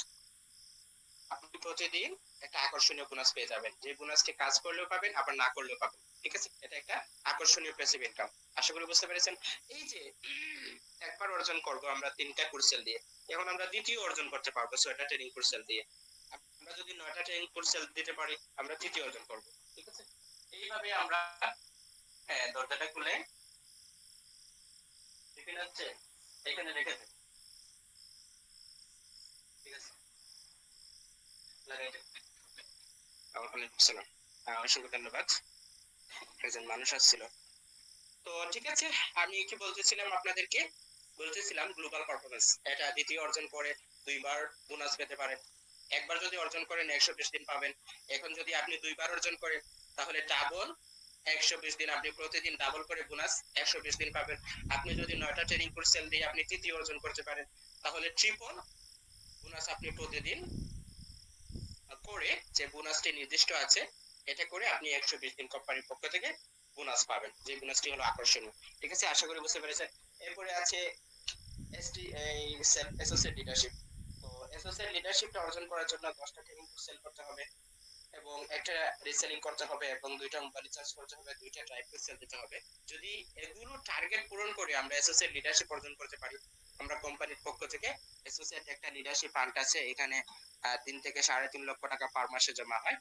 A: আপনি প্রতিদিন একটা আকর্ষণীয় বোনাস পেয়ে যাবেন, যে বোনাসটি কাজ করলেও পাবেন আবার না করলেও পাবেন। ঠিক আছে, এটা একটা আকর্ষণীয় প্যাসিভ ইনকাম। আশা করি বুঝতে পেরেছেন। এই যে একবার অর্জন করব আমরা ৩টা কোর্সেল দিয়ে, এখন আমরা দ্বিতীয় অর্জন করতে পারবো ৬টা ট্রেনিং কোর্সেল দিয়ে। আমরা যদি ৯টা ট্রেনিং কোর্সেল দিতে পারি, আমরা তৃতীয় অর্জন করব। ঠিক আছে, এইভাবে আমরা, হ্যাঁ, দরজাটা খুলে টিফিন হচ্ছে এখানে রেখে দেন। ঠিক আছে, লাগাই দেন। ওয়ালাইকুম আসসালাম। অসংখ্য ধন্যবাদ, একজন মানুষ আসছিল। তো ঠিক আছে, আমি কি বলতেছিলাম আপনাদেরকে, বলতেছিলাম গ্লোবাল পারফরম্যান্স এটা দ্বিতীয় অর্জন করে ২বার বোনাস পেতে পারেন। একবার যদি অর্জন করেন ১২০ দিন পাবেন। এখন যদি আপনি ২বার অর্জন করেন, তাহলে ডাবল ১২০ দিন, আপনি প্রতিদিন ডাবল করে বোনাস ১২০ দিন পাবেন। আপনি যদি ৯টা ট্রেনিং কোর্স দিয়ে আপনি তৃতীয় অর্জন করতে পারেন, তাহলে ট্রিপল বোনাস আপনি প্রতিদিন করে, যে বোনাসটি নির্দিষ্ট আছে, এটা করে আপনি ১২০ দিন কোম্পানির পক্ষ থেকে বোনাস পাবেন, যে বোনাসটি হলো আকর্ষণীয়। ঠিক আছে, আশা করি বুঝতে পেরেছেন। এরপরে আছে এসটি এই সেলফ অ্যাসোসিয়েট লিডারশিপ। তো অ্যাসোসিয়েট লিডারশিপটা অর্জন করার জন্য 10টা ট্রেনিং সেল করতে হবে এবং একটা রিসেলিং করতে হবে এবং 2টা মোবাইল রিচার্জ করতে হবে, 2টা ড্রাইভ সেল দিতে হবে। যদি এগুলো টার্গেট পূরণ করে আমরা অ্যাসোসিয়েট লিডারশিপ অর্জন করতে পারি, আমরা কোম্পানির পক্ষ থেকে অ্যাসোসিয়েট একটা লিডারশিপ ফান্ড আছে, এখানে ৩ থেকে ৩.৫ লক্ষ টাকা পার মাসে জমা হয়।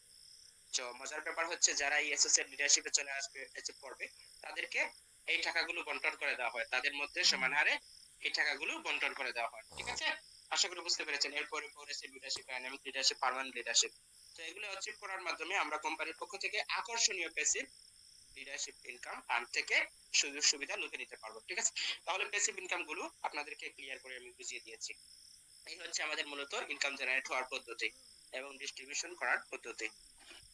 A: তো মজার ব্যাপার হচ্ছে, যারা এই অ্যাসোসিয়েট লিডারশিপে চলে আসবে, অ্যাচিভ করবে, তাদেরকে এই টাকাগুলো বন্টন করে দেওয়া হয়, তাদের মধ্যে সমান হারে এই টাকাগুলো বন্টন করে দেওয়া হয়। ঠিক আছে, আশা করি বুঝতে পেরেছেন। এরপরে progressive leadership, dynamic leadership, permanent leadership. তো এগুলো অ্যাচিভ করার মাধ্যমে আমরা কোম্পানির পক্ষ থেকে আকর্ষণীয় প্যাসিভ লিডারশিপ ইনকাম ফান্ড থেকে সুযোগ সুবিধা লুটে নিতে পারবো। ঠিক আছে, তাহলে প্যাসিভ ইনকাম গুলো আপনাদেরকে ক্লিয়ার করে আমি বুঝিয়ে দিয়েছি। এই হচ্ছে আমাদের মূলত ইনকাম জেনারেট হওয়ার পদ্ধতি এবং ডিস্ট্রিবিউশন করার পদ্ধতি।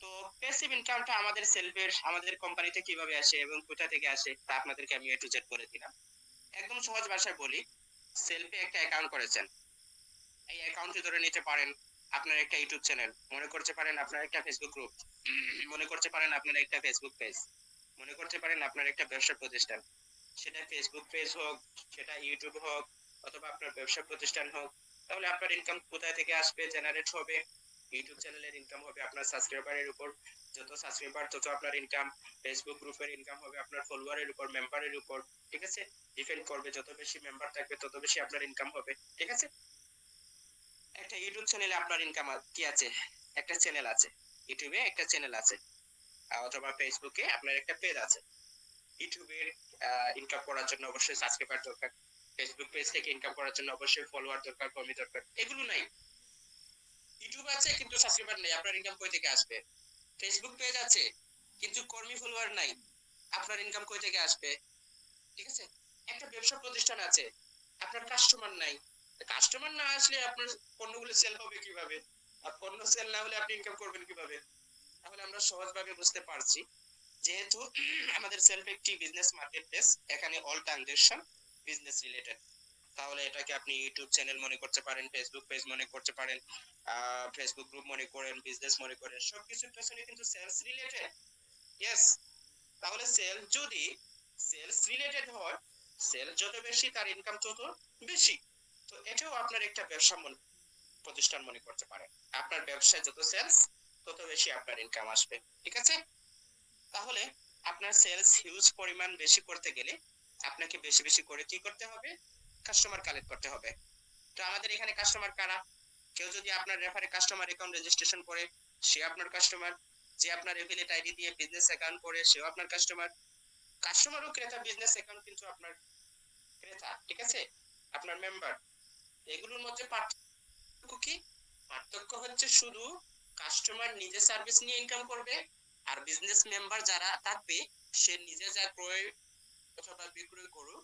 A: তো প্যাসিভ ইনকামটা আমাদের সেলফের, আমাদের কোম্পানিতে কিভাবে আসে এবং কোথা থেকে আসে, তা আপনাদেরকে আমি এ টু জেড করে দিলাম। একদম সহজ ভাষায় বলি, সেলফে একটা অ্যাকাউন্ট করেছেন, এই অ্যাকাউন্টে ধরে নিতে পারেন আপনার একটা ইউটিউব চ্যানেল, মনে করতে পারেন আপনার একটা ফেসবুক গ্রুপ, মনে করতে পারেন আপনার একটা ফেসবুক পেজ, মনে করতে পারেন আপনার একটা ব্যবসা প্রতিষ্ঠান। সেটা ফেসবুক পেজ হোক, সেটা ইউটিউব হোক, অথবা আপনার ব্যবসা প্রতিষ্ঠান হোক, তাহলে আপনার ইনকাম কোথায় থেকে আসবে, জেনারেট হবে? ইউটিউব চ্যানেলের ইনকাম হবে আপনার সাবস্ক্রাইবারের উপর, যত সাবস্ক্রাইবার তত আপনার ইনকাম। ফেসবুক গ্রুপের ইনকাম হবে আপনার ফলোয়ারের উপর, মেম্বারের উপর। ঠিক আছে, ডিপেন্ড করবে, যত বেশি মেম্বার থাকবে তত বেশি আপনার ইনকাম হবে। ঠিক আছে, একটা ইউটিউব চ্যানেলে আপনার ইনকাম কি আছে? একটা চ্যানেল আছে, ইউটিউবে একটা চ্যানেল আছে, অথবা ফেসবুকে আপনার একটা পেজ আছে। ইউটিউবের ইনকাম করার জন্য অবশ্যই সাবস্ক্রাইবার দরকার, ফেসবুক পেজ থেকে ইনকাম করার জন্য অবশ্যই ফলোয়ার দরকার, কর্মী দরকার। এগুলো নাই, ইউটিউব আছে কিন্তু সাবস্ক্রাইবার নেই, আপনার ইনকাম কই থেকে আসবে? ফেসবুক পেজ আছে কিন্তু কর্মী ফলোয়ার নাই, আপনার ইনকাম কই থেকে আসবে? ঠিক আছে, একটা ব্যবসা প্রতিষ্ঠান আছে, আপনার কাস্টমার নাই, কাস্টমার না আসলে আপনার পণ্যগুলো সেল হবে কিভাবে? আর পণ্য সেল না হলে আপনি ইনকাম করবেন কিভাবে? তাহলে আমরা সহজভাবে বুঝতে পারছি, যেহেতু আমাদের সেলফ একটি বিজনেস মার্কেট প্লেস, এখানে অল ট্রানজাকশন বিজনেস রিলেটেড। তাহলে এটাকে আপনি ইউটিউব চ্যানেল মনে করতে পারেন, ফেসবুক পেজ মনে করতে পারেন, ফেসবুক গ্রুপ মনে করেন, বিজনেস মনে করেন, সবকিছুর পেছনে কিন্তু সেলস রিলেটেড। ইয়েস, তাহলে সেল যদি সেলস রিলেটেড হয়, সেল যত বেশি তার ইনকাম তত বেশি। তো এটাও আপনার একটা ব্যবসা প্রতিষ্ঠান মনে করতে পারেন। আপনার ব্যবসায় যত সেলস তত বেশি আপনার ইনকাম আসবে। ঠিক আছে, তাহলে আপনার সেলস হিউজ পরিমাণ বেশি করতে গেলে আপনাকে বেশি বেশি করে কি করতে হবে? কাস্টমার কালেক্ট করতে হবে। তো আমাদের এখানে কাস্টমার কারা? কেউ যদি আপনার রেফারে কাস্টমার অ্যাকাউন্ট রেজিস্ট্রেশন করে, সে আপনার কাস্টমার। যে আপনার এফিলিয়েট আইডি দিয়ে বিজনেস অ্যাকাউন্ট করে, সেও আপনার কাস্টমার। কাস্টমার ও ক্রেতা, বিজনেস অ্যাকাউন্ট কিন্তু আপনার ক্রেতা। ঠিক আছে, আপনার মেম্বার। এগুলোর মধ্যে পার্থক্য কি? পার্থক্য হচ্ছে শুধু কাস্টমার নিজে সার্ভিস নিয়ে ইনকাম করবে, আর বিজনেস মেম্বার যারা থাকবে, সে নিজে যা ক্রয় অথবা বিক্রয় করুক,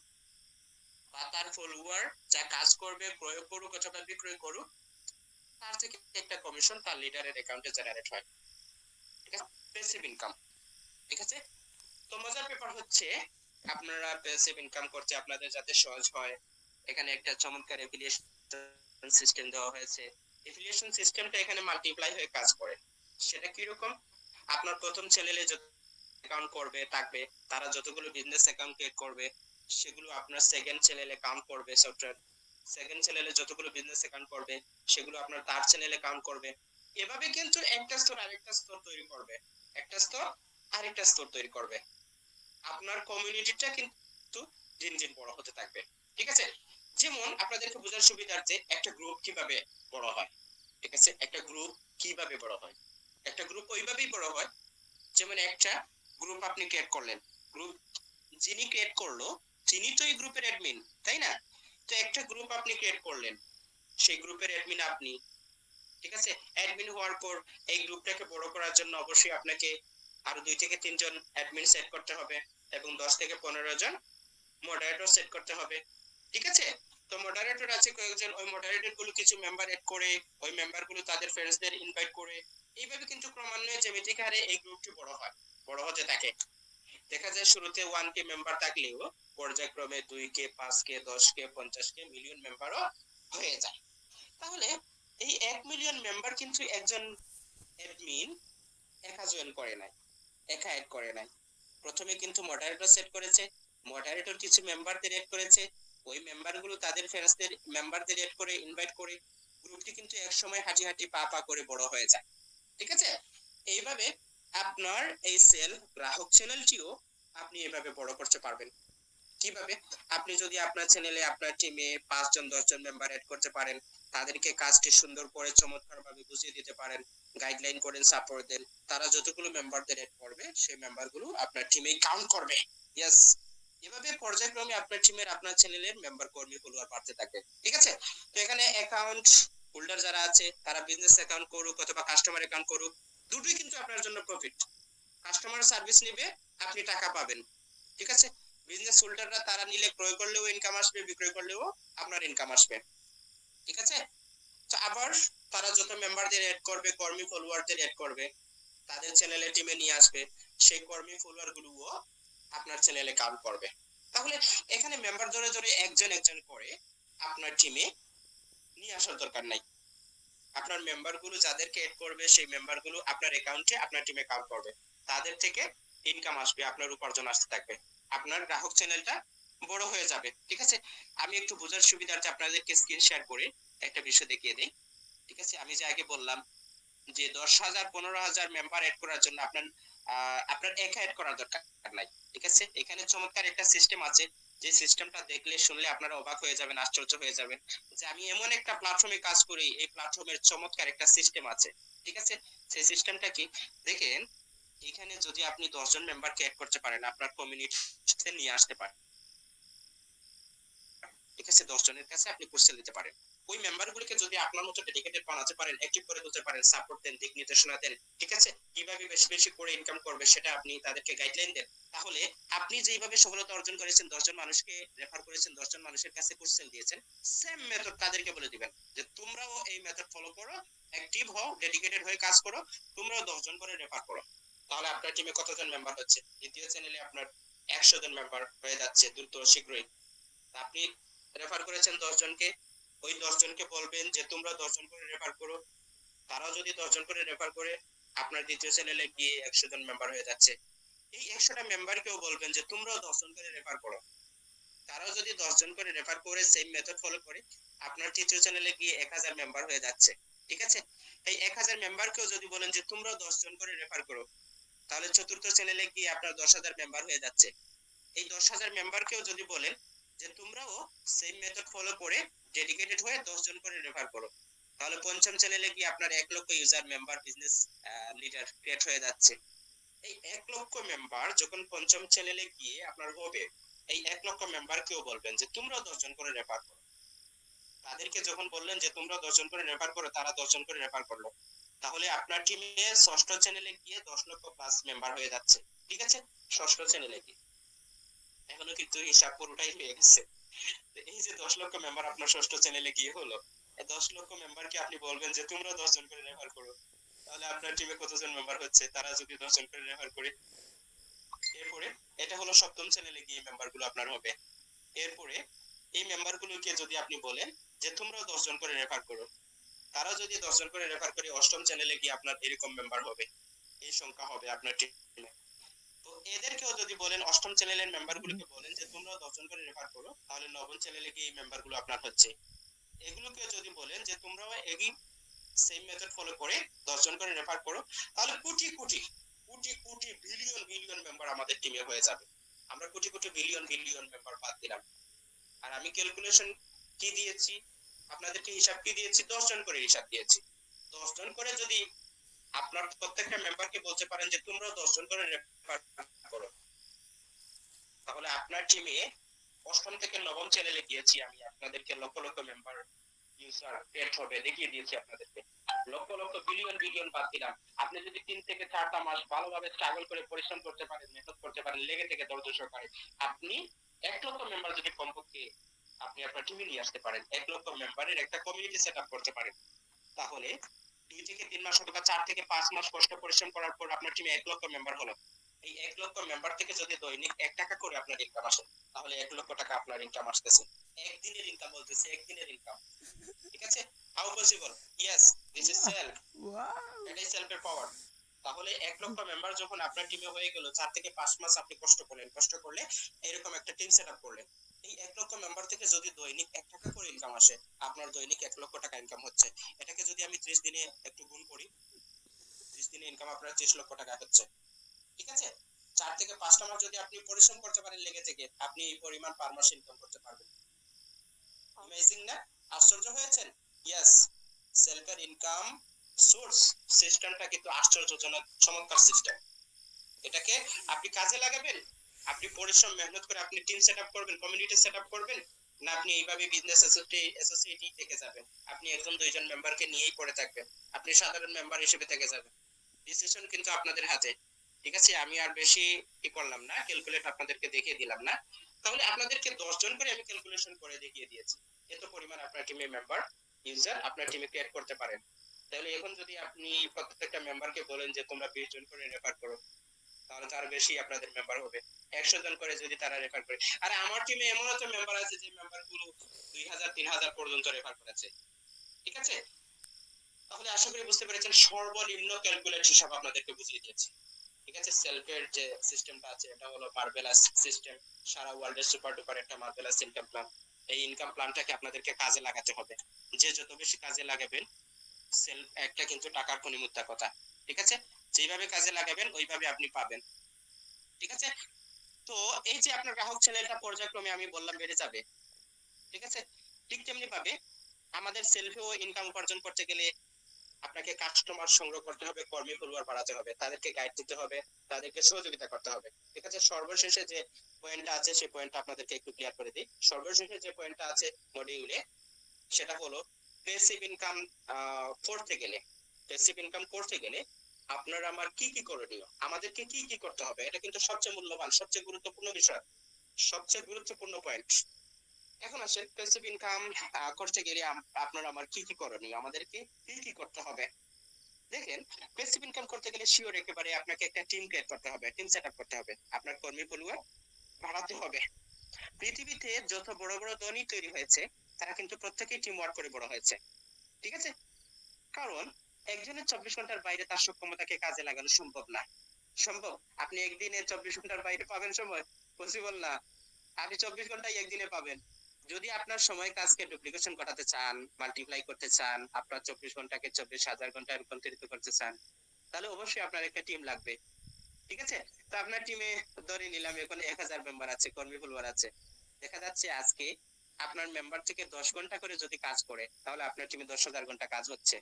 A: বা তার ফলোয়ার যা কাজ করবে, ক্রয় করুক অথবা বিক্রয় করুক, তার থেকে একটা কমিশন তার লিডারের অ্যাকাউন্টে জেনারেট হয়। ঠিক আছে, প্যাসিভ ইনকাম। ঠিক আছে, তো মজার ব্যাপার হচ্ছে, আপনারা প্যাসিভ ইনকাম করতে আপনাদের যাতে সহজ হয়, এখানে একটা চমৎকার এফিলিয়েশন সিস্টেম দেওয়া হয়েছে। এফিলিয়েশন সিস্টেমটা এখানে মাল্টিপ্লাই হয়ে কাজ করে। সেটা কি রকম? আপনার প্রথম চ্যানেলে যত অ্যাকাউন্ট করবে থাকবে, তারা যতগুলো বিজনেস অ্যাকাউন্ট ক্রিয়েট করবে, সেগুলো আপনার সেকেন্ড চ্যানেলে কাউন্ট করবে। সফটওয়্যার সেকেন্ড চ্যানেলে যতগুলো বিজনেস অ্যাকাউন্ট করবে, সেগুলো আপনার থার্ড চ্যানেলে কাউন্ট করবে। এভাবে কিন্তু একটা স্তর আরেকটা স্তর তৈরি করবে, একটা স্তর আরেকটা স্তর তৈরি করবে। আপনার কমিউনিটিটা কিন্তু দিন দিন বড় হতে থাকবে। ঠিক আছে, যেমন আপনাদেরকে বোঝার সুবিধার্থে একটা গ্রুপ কিভাবে বড় হয়। ঠিক আছে, একটা গ্রুপ কিভাবে বড় হয়? একটা গ্রুপ ওইভাবেই বড় হয়, যেমন একটা গ্রুপ আপনি ক্রিয়েট করলেন, গ্রুপ যিনি ক্রিয়েট করলো তিনি তো এই গ্রুপের অ্যাডমিন, তাই না? তো একটা গ্রুপ আপনি ক্রিয়েট করলেন, সেই গ্রুপের অ্যাডমিন আপনি। ঠিক আছে, অ্যাডমিন হওয়ার পর এই গ্রুপটাকে বড় করার জন্য অবশ্যই আপনাকে আরো 2 থেকে 3 জন অ্যাডমিন সেট করতে হবে, এবং 10 থেকে 15 জন মডারেটর সেট করতে হবে। ঠিক আছে, তো মডারেটর আছে কয়েকজন, ওই মডারেটর গুলো কিছু মেম্বার এড করে, ওই মেম্বার গুলো তাদের ফ্রেন্ডসদের ইনভাইট করে, এইভাবে কিন্তু ক্রমান্বয়ে জ্যামিতিক হারে এই গ্রুপটি বড় হয়, বড় হতে থাকে। দেখা যায় শুরুতে 1K মেম্বার থাকলেও পর্যায়ক্রমে 2K, 5K, 10K, 50K, million মেম্বারও হয়ে যায়। তাহলে এই 1 মিলিয়ন মেম্বার কিন্তু একজন অ্যাডমিন একা জয়েন করে নাই, একা এড করে নাই। প্রথমে কিন্তু মডারেটর সেট করেছে, মডারেটর কিছু মেম্বারদের এড করেছে, ওই মেম্বারগুলো তাদের ফ্রেন্ডসদের মেম্বারদের এড করে ইনভাইট করে, গ্রুপটি কিন্তু এক সময় হাঁটি হাঁটি পা পা করে বড় হয়ে যায়। ঠিক আছে, এইভাবে আপনার এই সেল গ্রাহক চ্যানেলটিও আপনি এভাবে বড় করতে পারবেন। কিভাবে? আপনি যদি আপনার চ্যানেলে আপনার টিমে 5 জন 10 জন মেম্বার এড করতে পারেন, তাদেরকে কাজটি সুন্দর করে চমৎকার ভাবে বুঝিয়ে দিতে পারেন, গাইডলাইন করেন, সাপোর্ট দেন, তারা যতগুলো মেম্বারদের এড করবে, সেই মেম্বারগুলো আপনার টিমে কাউন্ট করবে। ইয়েস, এভাবে পর্যায়ক্রমে আপনার টিমের আপনার চ্যানেলের মেম্বার কর্মী ফলোয়ার বাড়তে থাকবে। ঠিক আছে, তো এখানে অ্যাকাউন্ট হোল্ডার যারা আছে, তারা বিজনেস অ্যাকাউন্ট করুক অথবা কাস্টমার অ্যাকাউন্ট করুক, দুটোই কিন্তু আপনার জন্য প্রফিট। কাস্টমার সার্ভিস নিবে, আপনি টাকা পাবেন। ঠিক আছে, বিজনেস হোল্ডাররা তারা নিলে ক্রয় করলেও ইনকাম আসবে, বিক্রয় করলেও আপনার ইনকাম আসবে। ঠিক আছে, তো আবার তারা যত মেম্বারদের এড করবে, কর্মী ফলোয়ারদের এড করবে, তাদের চ্যানেলে টিমে নিয়ে আসবে, সেই কর্মী ফলোয়ার গুলোও আপনার চ্যানেলে কাউন্ট করবে। তাহলে এখানে মেম্বার ধরে ধরে একজন একজন করে আপনার টিমে নিয়ে আসার দরকার নাই। আপনার মেম্বার গুলো যাদেরকে এড করবে, সেই মেম্বার গুলো আপনার অ্যাকাউন্টে আপনার টিমে কাউন্ট করবে, তাদের থেকে ইনকাম আসবে, আপনার উপার্জন আসতে থাকবে, আপনার গ্রাহক চ্যানেলটা বড় হয়ে যাবে। ঠিক আছে, আমি একটু বোঝার সুবিধার্থে আপনাদেরকে স্ক্রিন শেয়ার করে একটা বিষয় দেখিয়ে দিই। ঠিক আছে, আমি যে আগে বললাম যে 10,000 15,000 মেম্বার এড করার জন্য আপনার একা এড করার দরকার নাই। ঠিক আছে, এখানে চমৎকার একটা সিস্টেম আছে, যে সিস্টেমটা দেখলে শুনলে আপনারা অবাক হয়ে যাবেন, আশ্চর্য হয়ে যাবেন, যে আমি এমন একটা প্ল্যাটফর্মে কাজ করি, এই প্ল্যাটফর্মের চমৎকার একটা সিস্টেম আছে। ঠিক আছে, সেই সিস্টেমটা কি দেখেন, এখানে যদি আপনি 10 জন মেম্বারকে এড করতে পারেন, আপনার কমিউনিটিতে নিয়ে আসতে পারেন। ঠিক আছে, 10 জনের কাছে আপনি কোর্সেল দিতে পারেন। ওই মেম্বারগুলোকে যদি আপনার মতো ডেডিকেটেড বানাতে পারেন, অ্যাক্টিভ করে তুলতে পারেন, সাপোর্ট দেন, দিক নির্দেশনা দেন, ঠিক আছে, কিভাবে বেশি বেশি করে ইনকাম করবে সেটা আপনি তাদেরকে গাইডলাইন দেন, তাহলে আপনি যেভাবে সফলতা অর্জন করেছেন, 10 জন মানুষকে রেফার করেছেন, 10 জন মানুষের কাছে কোর্স সেল দিয়েছেন, সেম মেথড তাদেরকে বলে দিবেন যে তোমরাও এই মেথড ফলো করো, অ্যাক্টিভ হও, ডেডিকেটেড হয়ে কাজ করো, তোমরাও 10 জন করে রেফার করো। তাহলে আপনার টিমে কতজন মেম্বার হচ্ছে? দ্বিতীয় চ্যানেলে আপনার 100 জন মেম্বার হয়ে যাচ্ছে দ্রুত শীঘ্রই। আপনি রেফার করেছেন 10 জনকে, ওই 10 জনকে বলবেন যে তোমরা 10 জন করে রেফার করো, তারাও যদি 10 জন করে রেফার করে আপনার দ্বিতীয় চ্যানেলে গিয়ে 100 জন মেম্বার হয়ে যাচ্ছে। এই 100টা মেম্বারকেও বলবেন যে তোমরাও 10 জন করে রেফার করো, তারাও যদি 10 জন করে রেফার করে সেম মেথড ফলো করে আপনার তৃতীয় চ্যানেলে গিয়ে 1000 মেম্বার হয়ে যাচ্ছে, ঠিক আছে। এই 1000 মেম্বারকেও যদি বলেন যে তোমরাও 10 জন করে রেফার করো, তাহলে চতুর্থ চ্যানেলে গিয়ে আপনার 10,000 মেম্বার হয়ে যাচ্ছে। এই 10,000 মেম্বারকেও যদি বলেন যে তোমরাও সেম মেথড ফলো করে ডেডিকেটেড হয়ে 10 জন করে রেফার করো, তাহলে পঞ্চম চ্যানেলে গিয়ে আপনার 1 লক্ষ user member business leader create হয়ে যাচ্ছে। এই 1 লক্ষ মেম্বার যখন পঞ্চম চ্যানেলে গিয়ে আপনার হবে, এই 1 লক্ষ মেম্বারকেও বলবেন যে তোমরাও 10 জন করে রেফার করো। তাদেরকে যখন বললেন যে তোমরা 10 জন করে রেফার করো, তারা 10 জন করে রেফার করলো, তাহলে আপনার টিমে ষষ্ঠ চ্যানেলে গিয়ে 10 লক্ষ প্লাস মেম্বার হয়ে যাচ্ছে, ঠিক আছে। ষষ্ঠ চ্যানেলে গিয়ে এখনো কিন্তু হিসাব পুরোটাই হয়ে গেছে। এই যে 10 লক্ষ মেম্বার আপনার ষষ্ঠ চ্যানেলে গিয়ে হলো, এই 10 লক্ষ মেম্বারকে আপনি বলবেন যে তোমরা 10 জন করে রেফার করো, তাহলে আপনার টিমে কতজন মেম্বার হচ্ছে? তারা যদি 10 জন করে রেফার করে, এরপরে এটা হলো সপ্তম চ্যানেলে গিয়ে মেম্বার গুলো আপনার হবে। এরপরে এই মেম্বার গুলোকে যদি আপনি বলেন যে তোমরাও 10 জন করে রেফার করো, তারা যদি 10 জন করে রেফার করে অষ্টম চ্যানেলে গিয়ে আপনার এরকম মেম্বার হবে, এই সংখ্যা হবে আপনার টিমে। তো এদেরকেও যদি বলেন, অষ্টম চ্যানেলের মেম্বার গুলোকে বলেন যে তোমরা 10 জন করে রেফার করো, তাহলে নবম চ্যানেলে গিয়ে এই মেম্বার গুলো আপনার হচ্ছে। এগুলোকে যদি বলেন যে তোমরাও এই সেম মেথড ফলো করে 10 জন করে রেফার করো, তাহলে crore crore crore crore billion billion member আমাদের টিমে হয়ে যাবে। আমরা crore crore billion billion member বাদ দিলাম, আর আমি ক্যালকুলেশন কি দিয়েছি আপনাদেরকে, হিসাব কি দিয়েছি? 10 জন করে হিসাব দিয়েছি। 10 জন করে যদি আপনার প্রত্যেকটা মেম্বারকে বলতে পারেন যে তোমরাও 10 জন করে রেফার করো, তাহলে আপনার টিমে অষ্টম থেকে নবম চ্যানেলে গিয়েছি আমি, আপনাদেরকে lakh lakh member user create হবে দেখিয়ে দিয়েছি আপনাদেরকে। লক্ষ লক্ষ বিলিয়ন বিলিয়ন বাদ দিলাম। আপনি যদি 3 থেকে 4টা মাস ভালোভাবে স্ট্রাগল করে পরিশ্রম করতে পারেন, মেহনত করতে পারেন, লেগে থেকে ধৈর্য সহকারে, আপনি 1 লক্ষ মেম্বার যদি কমপক্ষে আপনি আপনার টিমে নিয়ে আসতে পারেন, 1 লক্ষ মেম্বারের একটা কমিউনিটি সেট আপ করতে পারেন, তাহলে 2 থেকে 3 মাস অথবা 4 থেকে 5 মাস কষ্ট পরিশ্রম করার পর আপনার টিমে 1 লক্ষ মেম্বার হলো। এই 1 লক্ষ মেম্বার থেকে যদি দৈনিক 1 টাকা করে আপনার ইনকাম আসে, তাহলে 1 লক্ষ টাকা আপনার ইনকাম আসতেছে। একদিনের ইনকাম বলতেছে, একদিনের ইনকাম, ঠিক আছে। How possible? Yes, this is self, এটাই সেলফের পাওয়ার। তাহলে 1 লক্ষ মেম্বার যখন আপনার টিমে হয়ে গেল, 4 থেকে 5 মাস আপনি কষ্ট করলেন, কষ্ট করলে এরকম একটা টিম সেট আপ করলেন, এই 1 লক্ষ মেম্বার থেকে যদি দৈনিক 1 টাকা করে ইনকাম আসে, আপনার দৈনিক 1 লক্ষ টাকা ইনকাম হচ্ছে। এটাকে যদি আমি 30 দিনে একটু গুণ করি, 30 দিনে ইনকাম আপনার 30 লক্ষ টাকা হচ্ছে, ঠিক আছে। 4 থেকে 5টা মাস যদি আপনি পরিশ্রম করতে পারেন লেগে থেকে, আপনি এই পরিমাণ পার মাসে ইনকাম করতে পারবেন। অ্যামেজিং না? আশ্চর্য হয়েছেন? ইয়েস, সেলফের ইনকাম সোর্স সিস্টেমটা কিন্তু আশ্চর্যজনক চমৎকার সিস্টেম। এটাকে আপনি কাজে লাগাবেন, আপনি পরিশ্রম মেহনত করে আপনি টিম সেটআপ করবেন, কমিউনিটি সেটআপ করবেন, না আপনি এইভাবে বিজনেস অ্যাসোসিয়েটই থেকে যাবেন, আপনি একজন দুইজন মেম্বারকে নিয়েই পড়ে থাকবেন, আপনি সাধারণ মেম্বার হিসেবে থেকে যাবেন। ডিসিশন কিন্তু আপনাদের হাতে, ঠিক আছে। আমি আর বেশি কি করলাম না, ক্যালকুলেট আপনাদেরকে দেখিয়ে দিলাম না। তাহলে আপনাদেরকে 10 জন করে আমি ক্যালকুলেশন করে দেখিয়ে দিয়েছি, এত পরিমাণ আপনার টিমে মেম্বার ইউজার আপনার টিমে ক্রিয়েট করতে পারেন। তাহলে এখন যদি আপনি প্রত্যেকটা মেম্বারকে বলেন যে তোমরা 20 জন করে রেফার করো, তাহলে তার বেশি আপনাদের মেম্বার হবে। 100 জন করে যদি তারা রেফার করে, আর আমার টিমে এমন একটা মেম্বার আছে যে মেম্বার গুলো 2000 3000 পর্যন্ত রেফার করেছে, ঠিক আছে। তাহলে আশা করি বুঝতে পেরেছেন, সর্বনিম্ন ক্যালকুলেট হিসাব আপনাদেরকে বুঝিয়ে দিয়েছি, ঠিক আছে। সেলফের যে সিস্টেমটা আছে এটা হলো মার্ভেলাস সিস্টেম, সারা ওয়ার্ল্ডের সুপার ডুপার একটা মার্ভেলাস ইনকাম প্ল্যান। এই ইনকাম প্ল্যানটাকে আপনাদেরকে কাজে লাগাতে হবে, যে যত বেশি কাজে লাগাবেন, সেলফ একটা কিন্তু টাকার খনিমুদ্রা কথা, ঠিক আছে। যেভাবে কাজে লাগাবেন ওইভাবে আপনি পাবেন, ঠিক আছে। তো এই যে আপনার গ্রাহক চ্যানেলটা পর্যায়ক্রমে আমি বললাম বেড়ে যাবে, ঠিক আছে। ঠিক তেমনি ভাবে আমাদের সেলফেও ইনকাম উপার্জন করতে গেলে আপনাকে কাস্টমার সংগ্রহ করতে হবে, কর্মী ফলোয়ার বাড়াতে হবে, তাদেরকে গাইড দিতে হবে, তাদেরকে সহযোগিতা করতে হবে, ঠিক আছে। সর্বশেষে যে পয়েন্টটা আছে সেই পয়েন্টটা আপনাদেরকে একটু ক্লিয়ার করে দিই। সর্বশেষে যে পয়েন্টটা আছে মডিউলে, সেটা হলো প্যাসিভ ইনকাম করতে গেলে, প্যাসিভ ইনকাম করতে গেলে আপনার আমার কি কি করণীয়, আমাদেরকে কি কি করতে হবে, এটা কিন্তু সবচেয়ে মূল্যবান, সবচেয়ে গুরুত্বপূর্ণ বিষয়, সবচেয়ে গুরুত্বপূর্ণ পয়েন্ট। এখন আসেন প্যাসিভ ইনকাম করতে গেলে আপনার আমার কি কি করণীয়, আমাদেরকে কি কি করতে হবে। দেখেন, প্যাসিভ ইনকাম করতে গেলে শিওর একেবারে আপনাকে একটা টিম ক্রিয়েট করতে হবে, টিম সেট আপ করতে হবে, আপনার কর্মী পরিবার বাড়াতে হবে। পৃথিবীতে যত বড় বড় ধনী তৈরি হয়েছে তারা কিন্তু প্রত্যেকেই টিম ওয়ার্ক করে বড় হয়েছে, ঠিক আছে? কারণ একজনের 24 ঘন্টার বাইরে তার সক্ষমতাকে কাজে লাগানো সম্ভব না। সম্ভব? আপনি একদিনে 24 ঘন্টার বাইরে পাবেন সময়? পসিবল না। আপনি 24 ঘন্টায় একদিনে পাবেন। যদি আপনার সময় কাজকে ডুপ্লিকেশন ঘটাতে চান, মাল্টিপ্লাই করতে চান, আপনার 24 ঘন্টাকে 24,000 ঘন্টায় রূপান্তরিত করতে চান, তাহলে অবশ্যই আপনার একটা টিম লাগবে, ঠিক আছে? তো আপনার টিমে ধরে নিলাম এখন 1,000 মেম্বার আছে, কর্মী ফলোয়ার আছে। দেখা যাচ্ছে আজকে আপনার মেম্বার থেকে 10 ঘন্টা করে যদি কাজ করে তাহলে আপনার টিমে 10,000 ঘন্টা কাজ হচ্ছে,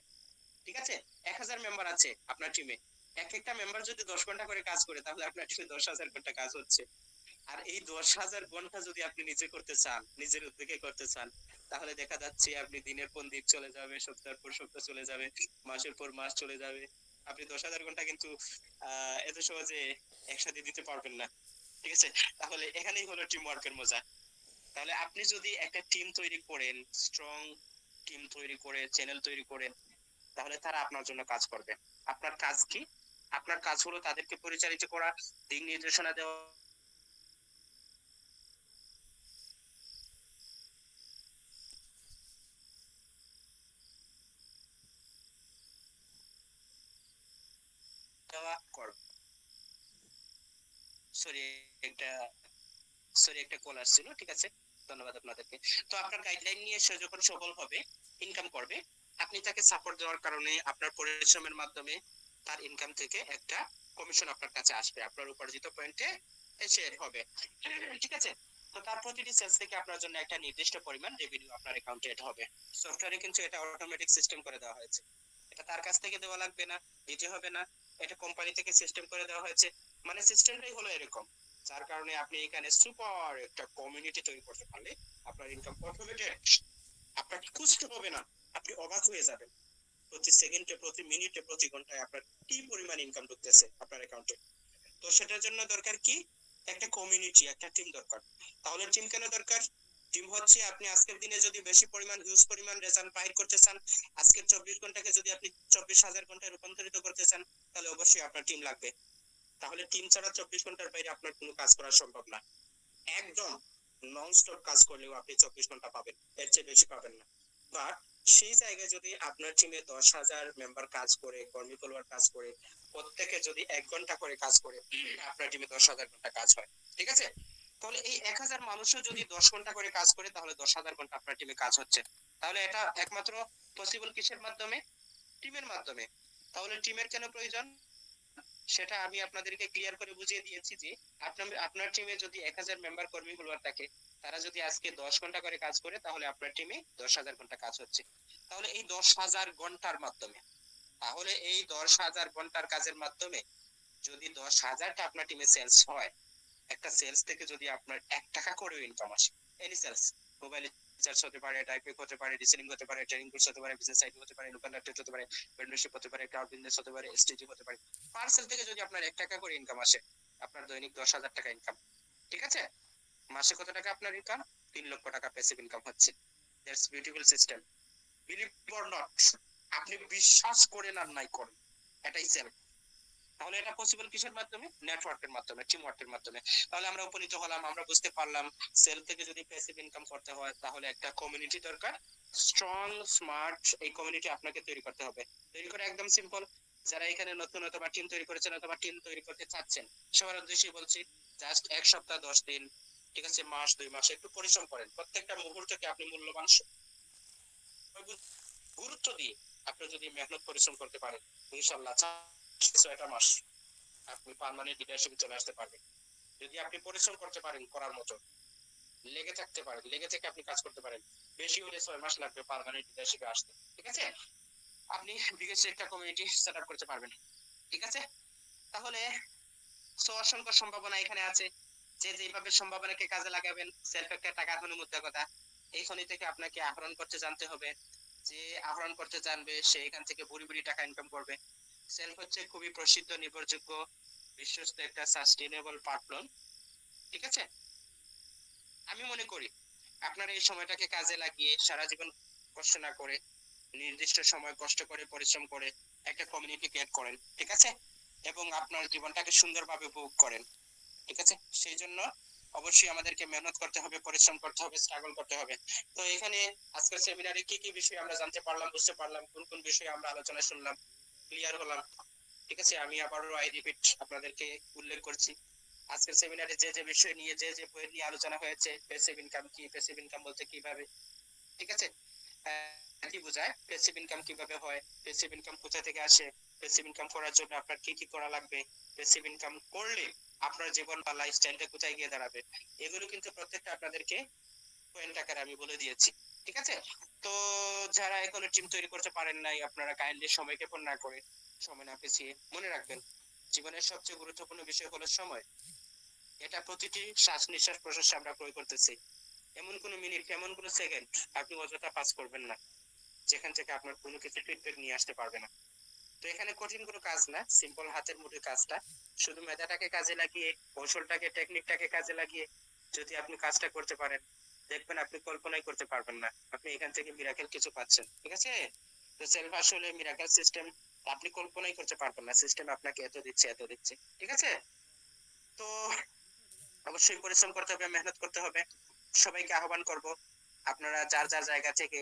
A: ঠিক আছে? 1,000 মেম্বার আছে আপনার টিমে, এক একটা মেম্বার যদি 10 ঘন্টা করে কাজ করে তাহলে আপনার টিমে 10,000 ঘন্টা কাজ হচ্ছে। আর এই 10,000 ঘন্টা যদি আপনি নিজে করতে চান, নিজের উদ্যোগে করতে চান, তাহলে দেখা যাচ্ছে আপনি দিনের পর দিন চলে যাবে, সপ্তাহের পর সপ্তাহ চলে যাবে, মাসের পর মাস চলে যাবে, আপনি 10,000 ঘন্টা কিন্তু এত সহজে একসাথে দিতে পারবেন না, ঠিক আছে? তাহলে এখানেই হলো টিম ওয়ার্কের মজা। তাহলে আপনি যদি একটা টিম তৈরি করেন, স্ট্রং টিম তৈরি করে চ্যানেল তৈরি করেন, তাহলে তারা আপনার জন্য কাজ করবে। আপনার কাজ কি? আপনার কাজ হলো তাদেরকে পরিচালিত করা, দিক নির্দেশনা দেওয়া, দেওয়া করবে। সরি, একটা একটা কল আসছিল, ঠিক আছে? ধন্যবাদ আপনাদেরকে। তো আপনার গাইডলাইন নিয়ে সে যখন সফল হবে, ইনকাম করবে, আপনি তাকে সাপোর্ট দেওয়ার কারণে আপনার পরিশ্রমের মাধ্যমে তার ইনকাম থেকে একটা কমিশন আপনার কাছে আসবে, আপনার উপার্জিত পয়েন্টে এসে হবে, ঠিক আছে? তো তার প্রতিটি সেলস থেকে আপনার জন্য একটা নির্দিষ্ট পরিমাণ রেভিনিউ আপনার অ্যাকাউন্টে এড হবে। সফটওয়্যারে কিন্তু এটা অটোমেটিক সিস্টেম করে দেওয়া হয়েছে, এটা তার কাছ থেকে দেওয়া লাগবে না, দিতে হবে না, এটা কোম্পানি থেকে সিস্টেম করে দেওয়া হয়েছে। মানে সিস্টেমটাই হলো এরকম, যার কারণে আপনি এখানে সুপার একটা কমিউনিটি তৈরি করতে পারলে আপনার ইনকাম অটোমেটেড, আপনাকে খুঁজতে হবে না, আপনি অবাক হয়ে যাবেন প্রতি সেকেন্ডে, প্রতি মিনিটে, প্রতি ঘন্টায় আপনার কি পরিমাণ ইনকাম ঢুকতেছে আপনার অ্যাকাউন্টে। তো সেটার জন্য দরকার কি? একটা কমিউনিটি, একটা টিম দরকার। তাহলে টিম কেন দরকার? টিম হচ্ছে আপনি আজকের দিনে যদি বেশি পরিমাণ হিউজ পরিমাণ রেজাল্ট বাইর করতে চান, আজকের 24 ঘন্টাকে যদি আপনি 24,000 ঘন্টায় রূপান্তরিত করতে চান, তাহলে অবশ্যই আপনার টিম লাগবে। তাহলে টিম ছাড়া 24 ঘন্টার বাইরে আপনার কোনো কাজ করা সম্ভব না। একদম নন স্টপ কাজ করলেও আপনি 24 ঘন্টা পাবেন, এর চেয়ে বেশি পাবেন না। বাট সেই জায়গায় যদি আপনার টিমে 10,000 মেম্বার কাজ করে, কর্মী ফলোয়ার কাজ করে, প্রত্যেকে যদি 1 ঘন্টা করে কাজ করে, আপনার টিমে 10,000 ঘন্টা কাজ হয়, ঠিক আছে? তাহলে এই 1,000 মানুষও যদি 10 ঘন্টা করে কাজ করে তাহলে 10,000 ঘন্টা আপনার টিমে কাজ হচ্ছে। তাহলে এটা একমাত্র পসিবল কিসের মাধ্যমে? টিমের মাধ্যমে। তাহলে টিমের কেন প্রয়োজন সেটা আমি আপনাদেরকে ক্লিয়ার করে বুঝিয়ে দিয়েছি যে আপনার টিমে যদি 1,000 মেম্বার কর্মী ফলোয়ার থাকে, তারা যদি আজকে 10 ঘন্টা করে কাজ করে তাহলে আপনার টিমে 10,000 ঘন্টা কাজ হচ্ছে। তাহলে এই 10,000 ঘন্টার মাধ্যমে, তাহলে এই 10,000 ঘন্টার কাজের মাধ্যমে যদি 10,000টা আপনার টিমে সেলস হয়, একটা সেলস থেকে যদি আপনার 1 টাকা করেও ইনকাম আসে, এনি সেলস, মোবাইল রিচার্জ হতে পারে, টাইপিং হতে পারে, রিসেলিং হতে পারে, ট্রেনিং কোর্স হতে পারে, বিজনেস আইডি হতে পারে, লোকাল মার্কেট হতে পারে, মেন্টরশিপ হতে পারে, ক্লাউড বিজনেস হতে পারে, এসটিজি হতে পারে, পার্সেল থেকে যদি আপনার 1 টাকা করে ইনকাম আসে, আপনার দৈনিক 10,000 টাকা ইনকাম, ঠিক আছে? মাসে কত টাকা আপনার ইনকাম? 3 লক্ষ টাকা প্যাসিভ ইনকাম হচ্ছে। That's beautiful system, believe or not, আপনি বিশ্বাস করেন আর নাই করেন, এটাই সেল। তাহলে এটা পসিবল কিসের মাধ্যমে? নেটওয়ার্কের মাধ্যমে, টিম ওয়ার্কের মাধ্যমে। তাহলে আমরা উপনীত হলাম, আমরা বুঝতে পারলাম সেল থেকে যদি প্যাসিভ ইনকাম করতে হয় তাহলে একটা কমিউনিটি দরকার, স্ট্রং স্মার্ট, এই কমিউনিটি আপনাকে তৈরি করতে হবে। তৈরি করা একদম সিম্পল। যারা এখানে নতুন অথবা টিম তৈরি করেছেন অথবা টিম তৈরি করতে চাচ্ছেন, সবার উদ্দেশ্যে বলছি, জাস্ট 1 সপ্তাহ 10 দিন, ঠিক আছে, মাস 2 মাস একটু পরিশ্রম করেন, প্রত্যেকটা মুহূর্তকে আপনি মূল্যবান গুরুত্ব দিয়ে আপনি যদি মেহনত পরিশ্রম করতে পারেন, ইনশাল্লাহ 6-6টা মাস আপনি পার্মানেন্ট লিডারশিপে চলে আসতে পারবেন। যদি আপনি পরিশ্রম করতে পারেন, করার মতো লেগে থাকতে পারেন, লেগে থেকে আপনি কাজ করতে পারেন, বেশি হলে 6 মাস লাগবে পার্মানেন্ট লিডারশিপে আসতে, ঠিক আছে? আপনি বিগেস্ট একটা কমিউনিটি সেট আপ করতে পারবেন, ঠিক আছে? তাহলে অসংখ্য সম্ভাবনা এখানে আছে, যে যেভাবে সম্ভাবনাকে কাজে লাগাবেন, সেলফ একটা টাকার কোনো মুদ্রা কথা। এই খনি থেকে আপনাকে আহরণ করতে জানতে হবে। যে আহরণ করতে জানবে সে এখান থেকে ভুরি ভুরি টাকা ইনকাম করবে। সেলফ হচ্ছে খুবই প্রসিদ্ধ, নির্ভরযোগ্য, বিশ্বস্ত একটা সাস্টেইনেবল প্ল্যাটফর্ম। ঠিক আছে, আমি মনে করি আপনারা এই সময়টাকে কাজে লাগিয়ে সারা জীবন কষ্ট না করে নির্দিষ্ট সময় কষ্ট করে পরিশ্রম করে একটা কমিউনিটি ক্রিয়েট করেন। ঠিক আছে, এবং আপনার জীবনটাকে সুন্দরভাবে উপভোগ করেন। ঠিক আছে, সেই জন্য অবশ্যই আমাদেরকে মেহনত করতে হবে, পরিশ্রম করতে হবে, স্ট্রাগল করতে হবে। তো এখানে আজকের সেমিনারে কি কি বিষয় আমরা জানতে পারলাম, বুঝতে পারলাম, কোন কোন বিষয়ে আমরা আলোচনা শুনলাম, ক্লিয়ার হলাম। ঠিক আছে, আমি আবারও আই রিপিট আপনাদেরকে উল্লেখ করছি, আজকের সেমিনারে যে যে বিষয় নিয়ে যে যে পয়েন্ট নিয়ে আলোচনা হয়েছে, প্যাসিভ ইনকাম কি, প্যাসিভ ইনকাম বলতে কিভাবে, ঠিক আছে, কি বোঝায়, প্যাসিভ ইনকাম কিভাবে হয়, প্যাসিভ ইনকাম কোথা থেকে আসে, প্যাসিভ ইনকাম করার জন্য আপনার কি কি করা লাগবে, প্যাসিভ ইনকাম করলে আপনার জীবন বা লাইফস্টাইলটা কোথায় গিয়ে দাঁড়াবে, এগুলো কিন্তু প্রত্যেকটা আপনাদেরকে পয়েন্ট আকারে আমি বলে দিয়েছি। ঠিক আছে, তো যারা এখনো টিম তৈরি করতে পারেন নাই, আপনারা কাইন্ডলি সময় ক্ষেপণ না করে, সময় না পিছিয়ে মনে রাখবেন জীবনের সবচেয়ে গুরুত্বপূর্ণ বিষয় হলো সময়। এটা প্রতিটি শ্বাস নিঃশ্বাস প্রশ্বাসে আমরা প্রয়োগ করতেছি। এমন কোন মিনিট, এমন কোন সেকেন্ড আপনি অযথা পাস করবেন না যেখান থেকে আপনার কোনো কিছু ফিডব্যাক নিয়ে আসতে পারবে না। তো এখানে কঠিন কোনো কাজ না, সিম্পল হাতের মুঠোর কাজটা, শুধু মেধাটাকে কাজে লাগিয়ে, কৌশলটাকে, টেকনিকটাকে কাজে লাগিয়ে যদি আপনি কাজটা করতে পারেন, দেখবেন আপনি কল্পনাই করতে পারবেন না আপনি এখান থেকে মিরাকেল কিছু পাচ্ছেন। ঠিক আছে, তো সেলফ আসলে মিরাকেল সিস্টেম, আপনি কল্পনাই করতে পারবেন না সিস্টেম আপনাকে এত দিচ্ছে, এত দিচ্ছে। ঠিক আছে, তো অবশ্যই পরিশ্রম করতে হবে, মেহনত করতে হবে। সবাইকে আহ্বান করব, আপনারা যার যার জায়গা থেকে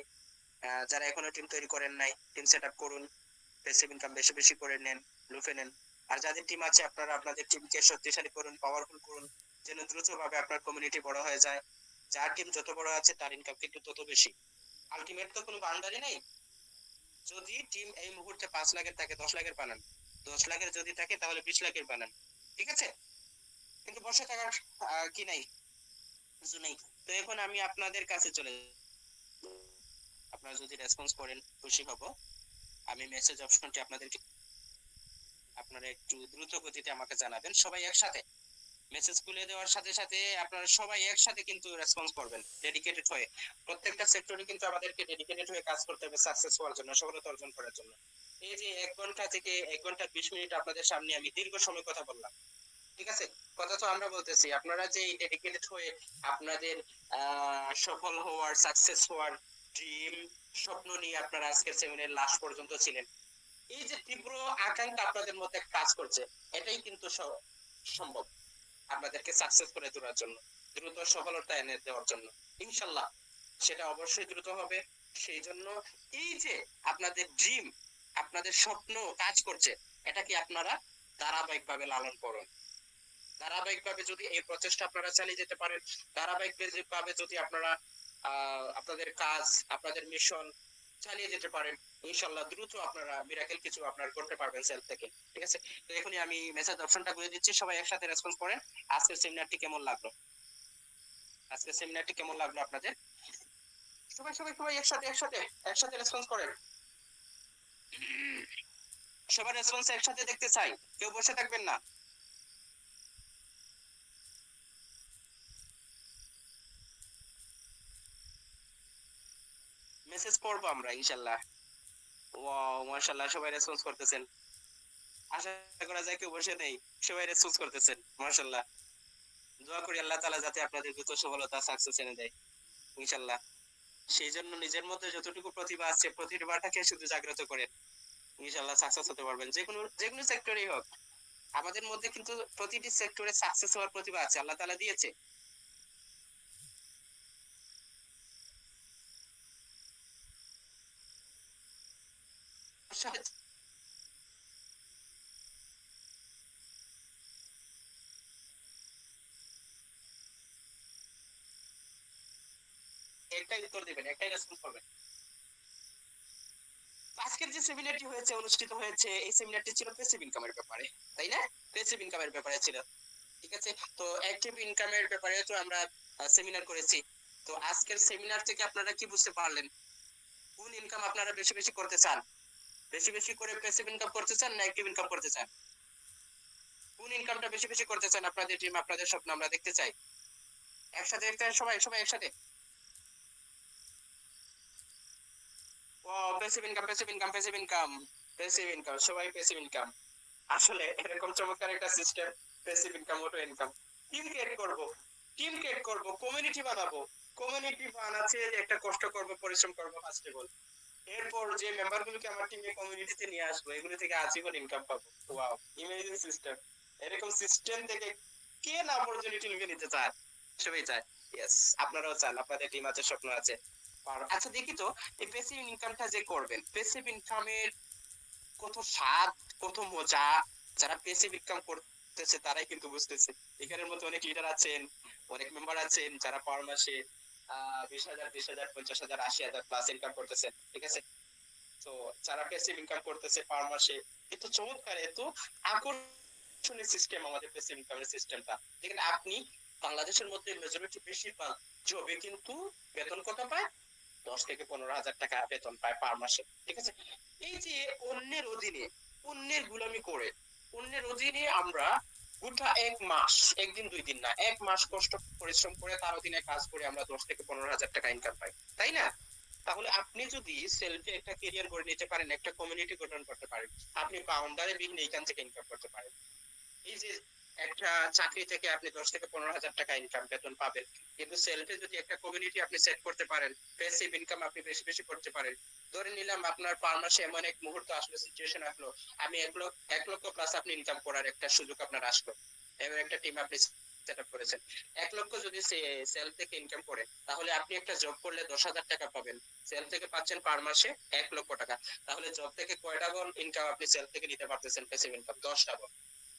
A: যারা এখনো টিম তৈরি করেন নাই, টিম সেট আপ করুন, প্যাসিভ ইনকাম বেশি বেশি করে নেন, লুফে নেন। আর যাদের টিম আছে আপনারা আপনাদের টিমকে শক্তিশালী করুন, পাওয়ারফুল করুন, যেন দ্রুতভাবে আপনার কমিউনিটি বড় হয়ে যায়। যার টিম যত বড় আছে তার ইনকাম কিন্তু তত বেশি। আলটিমেট তো কোনো বাউন্ডারি নেই। যদি টিম এই মুহূর্তে 5 লাখের থাকে, 10 লাখের বানান, 10 লাখের যদি থাকে তাহলে 20 লাখের বানান। ঠিক আছে, কিন্তু বসে থাকার কি নাই, কিছু নেই। তো এখন আমি আপনাদের কাছে চলে যাব। আপনারা যদি রেসপন্স করেন খুশি হব। আমি মেসেজ অপশনটি আপনাদেরকে, আপনারা একটু দ্রুত গতিতে আমাকে জানাবেন সবাই একসাথে। মেসেজ খুলে দেওয়ার সাথে সাথে আপনারা সবাই একসাথে কিন্তু রেসপন্স করবেন ডেডিকেটেড হয়ে। প্রত্যেকটা সেক্টরে কিন্তু আমাদেরকে ডেডিকেটেড হয়ে কাজ করতে হবে সাকসেস হওয়ার জন্য, সফলতা অর্জন করার জন্য। এই যে 1 ঘন্টা থেকে 1 ঘন্টা 20 মিনিট আপনাদের সামনে আমি দীর্ঘ সময় কথা বললাম। ঠিক আছে, কথা তো আমরা বলতেছি, আপনারা যে ডেডিকেটেড হয়ে আপনাদের সফল হওয়ার, সাকসেস হওয়ার ড্রিম, স্বপ্ন নিয়ে আপনারা আজকের সেমিনার লাস্ট পর্যন্ত ছিলেন, এই যে তীব্র আকাঙ্ক্ষা আপনাদের মধ্যে কাজ করছে, এটাই কিন্তু সম্ভব আপনাদেরকে সাকসেস করে তোলার জন্য, দ্রুত সফলতা এনে দেওয়ার জন্য। ইনশাল্লাহ সেটা অবশ্যই দ্রুত হবে। সেই জন্য এই যে আপনাদের ড্রিম, আপনাদের স্বপ্ন কাজ করছে, এটাকে আপনারা ধারাবাহিকভাবে লালন করুন। ধারাবাহিকভাবে যদি এই প্রচেষ্টা আপনারা চালিয়ে যেতে পারেন, ধারাবাহিকভাবে যদি আপনারা আপনাদের কাজ, আপনাদের মিশন চালিয়ে যেতে পারেন, ইনশাল্লাহ দ্রুত আপনারা মিরাকেল কিছু আপনারা করতে পারবেন সেলফ থেকে। ঠিক আছে, তো এখনই আমি মেসেজ অপশনটা করে দিচ্ছি, সবাই একসাথে রেসপন্স করেন। আজকের সেমিনারটি কেমন লাগলো, আজকের সেমিনারটি কেমন লাগলো আপনাদের? সবাই সবাই সবাই একসাথে একসাথে একসাথে রেসপন্স করেন। সবার রেসপন্স একসাথে দেখতে চাই, কেউ বসে থাকবেন না। মেসেজ পড়বো আমরা ইনশাল্লাহ। ওয়াও মাশাআল্লাহ, সবাই রেসপন্স করতেছেন, আশা করা যায় কেউ বসে নেই, সবাই রেসপন্স করতেছেন, মাশাআল্লাহ। দোয়া করি আল্লাহ তাআলা যাতে আপনাদের দ্রুত সফলতা, সাকসেস এনে দেয় ইনশাল্লাহ। সেই জন্য নিজের মধ্যে যতটুকু প্রতিভা আছে প্রতিভাটাকে শুধু জাগ্রত করেন, ইনশাল্লাহ সাকসেস হতে পারবেন, যে কোনো সেক্টরেই হোক। আমাদের মধ্যে কিন্তু প্রতিটি সেক্টরে সাকসেস হওয়ার প্রতিভা আছে, আল্লাহ তাআলা দিয়েছে। একটাই উত্তর দিবেন, একটাই রেসপন্স করবেন। আজকের যে সেমিনারটি হয়েছে, অনুষ্ঠিত হয়েছে, এই সেমিনারটি ছিল প্যাসিভ ইনকামের ব্যাপারে, তাই না? প্যাসিভ ইনকামের ব্যাপারে ছিল। ঠিক আছে, তো অ্যাক্টিভ ইনকামের ব্যাপারে তো আমরা সেমিনার করেছি। তো আজকের সেমিনার থেকে আপনারা কি বুঝতে পারলেন? কোন ইনকাম আপনারা বেশি বেশি করতে চান? বেশি বেশি করে প্যাসিভ ইনকাম করতে চান না অ্যাক্টিভ ইনকাম করতে চান? কোন ইনকামটা বেশি বেশি করতে চান? আপনাদের টিম, আপনাদের স্বপ্ন আমরা দেখতে চাই। একসাথে, একটা সবাই সবাই একসাথে। Passive income, passive income, passive income, passive income, সবাই প্যাসিভ ইনকাম। আসলে এরকম চমৎকার একটা system, passive income, auto income. Team create করব, টিম ক্রিয়েট করব, কমিউনিটি বানাবো, কমিউনিটি বানাচ্ছে একটা কষ্ট করব, পরিশ্রম করব, ফার্স্টে বল। এরপর যে মেম্বার গুলোকে আমার টিমে কমিউনিটিতে নিয়ে আসবো, এগুলো থেকে আজীবন ইনকাম পাবো। Wow, imaging system. এরকম সিস্টেম থেকে কে না অপরচুনিটি নিতে চায়? সবাই চায়। ইয়েস, আপনারাও চান, আপনাদের টিম আছে, স্বপ্ন আছে। আচ্ছা দেখি তো, এই প্যাসিভ ইনকামটা যে করবেন, প্যাসিভ ইনকামের কত স্বাদ, কত মজা, যারা প্যাসিভ ইনকাম করতেছে তারাই কিন্তু বুঝতেছে। এখানের মতো অনেক লিডার আছেন, অনেক মেম্বার আছেন যারা পার মাসে 20,000, 30,000, 50,000, 80,000 প্লাস ইনকাম করতেছেন। ঠিক আছে, তো যারা প্যাসিভ ইনকাম করতেছে পার মাসে, এত চমৎকার, এত আকর্ষণীয় সিস্টেম আমাদের প্যাসিভ ইনকামের সিস্টেমটা। দেখেন আপনি বাংলাদেশের মধ্যে মেজরিটি বেশিরভাগ জবে কিন্তু বেতন কত পায়? 10 থেকে 15 হাজার টাকা বেতন পায় পার মাসে। ঠিক আছে, এই যে অন্যের অধীনে, অন্যের গুলামি করে, অন্যের অধীনে আমরা গোটা 1 মাস, একদিন 2 দিন না, 1 মাস কষ্ট পরিশ্রম করে তার অধীনে কাজ করে আমরা 10 থেকে 15 হাজার টাকা ইনকাম পাই, তাই না? তাহলে আপনি যদি সেলফে একটা ক্যারিয়ার গড়ে নিতে পারেন, একটা কমিউনিটি গঠন করতে পারেন, আপনি বাউন্ডারি বিহীন এইখান থেকে ইনকাম করতে পারেন। এই যে একটা চাকরি থেকে আপনি 10 থেকে 15 হাজার টাকা ইনকাম বেতন পাবেন, কিন্তু সেলফে যদি একটা কমিউনিটি আপনি সেট করতে পারেন, প্যাসিভ ইনকাম আপনি বেশি বেশি করতে পারেন। ধরে নিলাম আপনার পার মাসে এমন এক মুহূর্ত আসলো, সিচুয়েশন আসলো, আমি 1 লক্ষ প্লাস আপনি ইনকাম করার একটা সুযোগ আপনার আসলো, এমন একটা টিম আপনি সেট আপ করেছেন। 1 লক্ষ যদি সেল থেকে ইনকাম করে, তাহলে আপনি একটা জব করলে 10,000 টাকা পাবেন, সেল থেকে পাচ্ছেন পার মাসে 1 লক্ষ টাকা। তাহলে জব থেকে কয়টা গুণ ইনকাম আপনি সেল থেকে নিতে পারতেছেন? প্যাসিভ ইনকাম 10টা গুণ।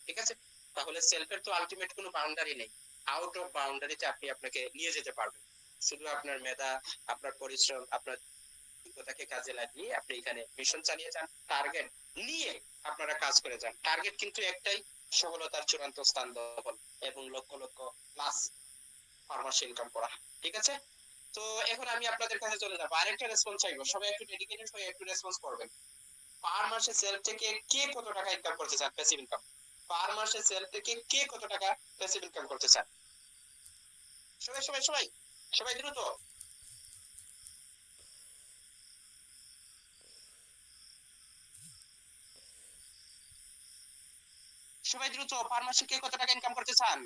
A: ঠিক আছে, তাহলে সেলফের তো আলটিমেট কোনো বাউন্ডারি নেই, আউট অফ বাউন্ডারিতে আপনি আপনাকে নিয়ে যেতে পারবেন। শুধু আপনার মেধা, আপনার পরিশ্রম, আপনার যোগ্যতাকে কাজে লাগিয়ে আপনি এখানে মিশন চালিয়ে যান, টার্গেট নিয়ে আপনারা কাজ করে যান। টার্গেট কিন্তু একটাই, সফলতার চূড়ান্ত স্থান দখল এবং লক্ষ লক্ষ প্লাস পার মাসে ইনকাম করা। ঠিক আছে, তো এখন আমি আপনাদের কাছে চলে যাবো, আরেকটা রেসপন্স চাইবো, সবাই একটু ডেডিকেটেড হয়ে একটু রেসপন্স করবেন। পার মাসে সেল থেকে কে কত টাকা ইনকাম করতে চান? প্যাসিভ ইনকাম পার মাসে সেল থেকে কে কত টাকা প্যাসিভ ইনকাম করতে চান? সবাই সবাই সবাই সবাই দ্রুত, সবাই দ্রুত, পার মাসে কে কত টাকা ইনকাম করতে চান?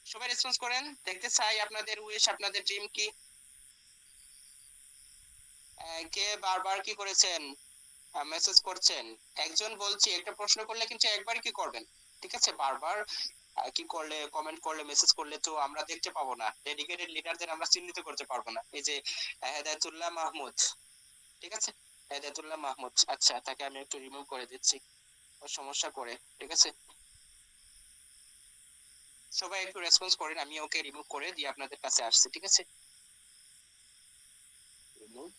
A: সবাই রেসপন্স করেন, দেখতে চাই আপনাদের উইশ, আপনাদের ড্রিম কি। কে বারবার কি করেছেন, মেসেজ করছেন? একজন বলছি, একটা প্রশ্ন করলে কিন্তু একবার কি করবেন? ঠিক আছে, বারবার কি করলে, কমেন্ট করলে, মেসেজ করলে তো আমরা দেখতে পাবো না, ডেডিকেটেড লিডারদের আমরা চিহ্নিত করতে পারবো না। এই যে হেদায়েতুল্লাহ মাহমুদ, ঠিক আছে, হেদায়েতুল্লাহ মাহমুদ, আচ্ছা তাকে আমি একটু রিমুভ করে দিচ্ছি, ও সমস্যা করে। ঠিক আছে, সবাই একটু রেসপন্স করেন, আমি ওকে রিমুভ করে দিয়ে আপনাদের কাছে আসছি। ঠিক আছে, রিমুভ,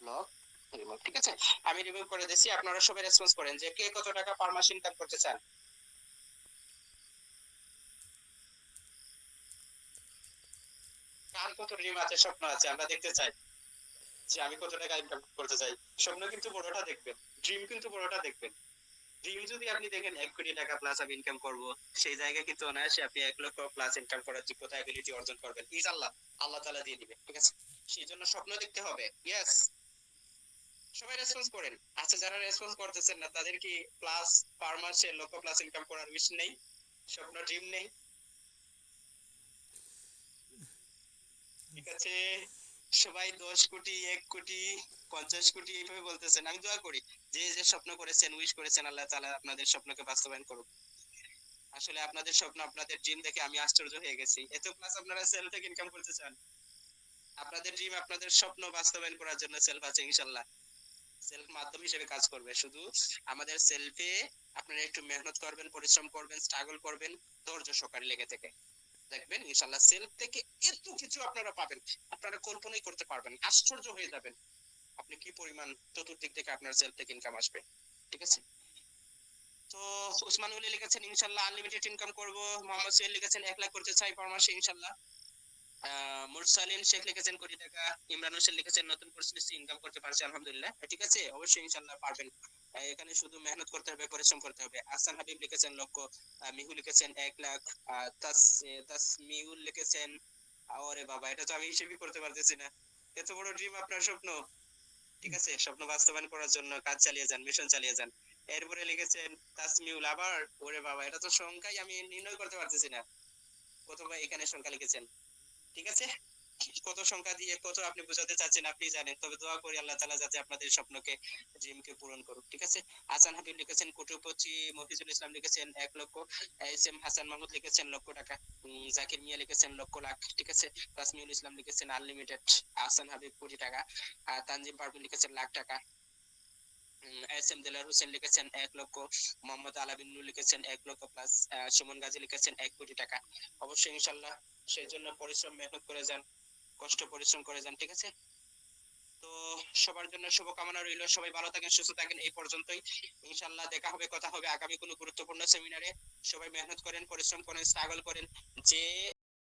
A: ব্লক, রিমুভ। ঠিক আছে, আমি রিমুভ করে দিচ্ছি, আপনারা সবাই রেসপন্স করেন যে কে কত টাকা পার মাস ইনকাম করতে চান। কার কত ড্রিম আছে, স্বপ্ন আছে, আমরা দেখতে চাই যে আমি কত টাকা ইনকাম করতে চাই। স্বপ্ন কিন্তু বড়টা দেখবেন, ড্রিম কিন্তু বড়টা দেখবেন। ড্রিম যদি আপনি দেখেন 1 কোটি টাকা প্লাস আমি ইনকাম করব, সেই জায়গায় কিন্তু অনায়াসে আপনি 1 লক্ষ প্লাস ইনকাম করার যোগ্যতা, এবিলিটি অর্জন করবেন ইনশাআল্লাহ, আল্লাহ তাআলা দিয়ে দিবেন। ঠিক আছে, সেই জন্য স্বপ্ন দেখতে হবে। ইয়েস, সবাই রেসপন্স করেন। আচ্ছা, যারা রেসপন্স করতেছেন না তাদের কি প্লাস পার মাসে লক্ষ প্লাস ইনকাম করার উইশ নেই, স্বপ্ন ড্রিম নেই? ঠিক আছে, সবাই 10 কোটি, 1 কোটি, 50 কোটি এইভাবে বলতেছেন। আমি দোয়া করি যে যে স্বপ্ন করেছেন, উইশ করেছেন, আল্লাহ তাআলা আপনাদের স্বপ্নকে বাস্তবায়ন করুক। আসলে আপনাদের স্বপ্ন, আপনাদের ড্রিম দেখে আমি আশ্চর্য হয়ে গেছি, এত প্লাস আপনারা সেল থেকে ইনকাম করতে চান। আপনাদের ড্রিম, আপনাদের স্বপ্ন বাস্তবায়ন করার জন্য সেলফ আছে ইনশাআল্লাহ, সেলফ মাধ্যম হিসেবে কাজ করবে। শুধু আমাদের সেলফে আপনারা একটু মেহনত করবেন, পরিশ্রম করবেন, স্ট্রাগল করবেন, ধৈর্য সহকারে লেগে থেকে দেখবেন ইনশাআল্লাহ সেলফ থেকে এত কিছু আপনারা পাবেন, আপনারা কল্পনাই করতে পারবেন, আশ্চর্য হয়ে যাবেন আপনি কি পরিমাণ চতুর্দিক থেকে আপনার সেলফ থেকে ইনকাম আসবে। ঠিক আছে, তো উসমান উলি লিখেছেন ইনশাআল্লাহ আনলিমিটেড ইনকাম করব, মোহাম্মদ সোহেল লিখেছেন 1 লাখ করতে চাই পার মাসে ইনশাআল্লাহ। মুরসালিন শেখ লিখেছেন কোটি টাকা। ইমরান হোসেন লিখেছেন নতুন পরিস্থিতি ইনকাম করতে পারছে আলহামদুলিল্লাহ। ঠিক আছে, অবশ্যই ইনশাল্লাহ পারবেন। এখানে শুধু মেহনত করতে হবে, পরিশ্রম করতে হবে। আহসান হাবিব লিখেছেন লক্ষ। মিহু লিখেছেন 1 লাখ। তাসমিউল লিখেছেন, ওরে বাবা, এটা তো আমি হিসেবই করতে পারতেছি না। এত বড় ড্রিম আপনার স্বপ্ন। ঠিক আছে, স্বপ্ন বাস্তবায়ন করার জন্য কাজ চালিয়ে যান, মিশন চালিয়ে যান। এরপরে লিখেছেন তাসমিউল আবার, ওরে বাবা, এটা তো সংখ্যাই আমি নির্ণয় করতে পারতেছি না। কতবার এখানে সংখ্যা লিখেছেন। ঠিক আছে, কত সংখ্যা দিয়ে কত আপনি বোঝাতে চাচ্ছেন আপনি জানেন, তবে দোয়া করি আল্লাহ তাআলা যাতে আপনাদের স্বপ্নকে, ড্রিমকে পূরণ করুক। ঠিক আছে। হাসান হাবিব লিখেছেন কোটিপতি। মফিজুল ইসলাম লিখেছেন 1 লক্ষ। এস এম হাসান মাহমুদ লিখেছেন লক্ষ টাকা। জাকির মিয়া লিখেছেন লক্ষ লাখ। ঠিক আছে। তাসমিউল ইসলাম লিখেছেন আনলিমিটেড। হাসান হাবিব কোটি টাকা। তানজিম পারভিন লিখেছেন লাখ টাকা। এস এম দেলার হোসেন লিখেছেন 1 লক্ষ। মোহাম্মদ আলাবিন নূর লিখেছেন 1 লক্ষ প্লাস। সুমন গাজী লিখেছেন 1 কোটি টাকা। অবশ্যই ইনশাল্লাহ সেই জন্য পরিশ্রম মেহনত করে যান, কষ্ট পরিশ্রম করে যান। ঠিক আছে। তো সবার জন্য শুভকামনা রইল, সবাই ভালো থাকেন, সুস্থ থাকেন। এই পর্যন্তই। ইনশাল্লাহ দেখা হবে, কথা হবে আগামী কোনো গুরুত্বপূর্ণ সেমিনারে। সবাই মেহনত করেন, পরিশ্রম করেন, স্ট্রাগল করেন। যে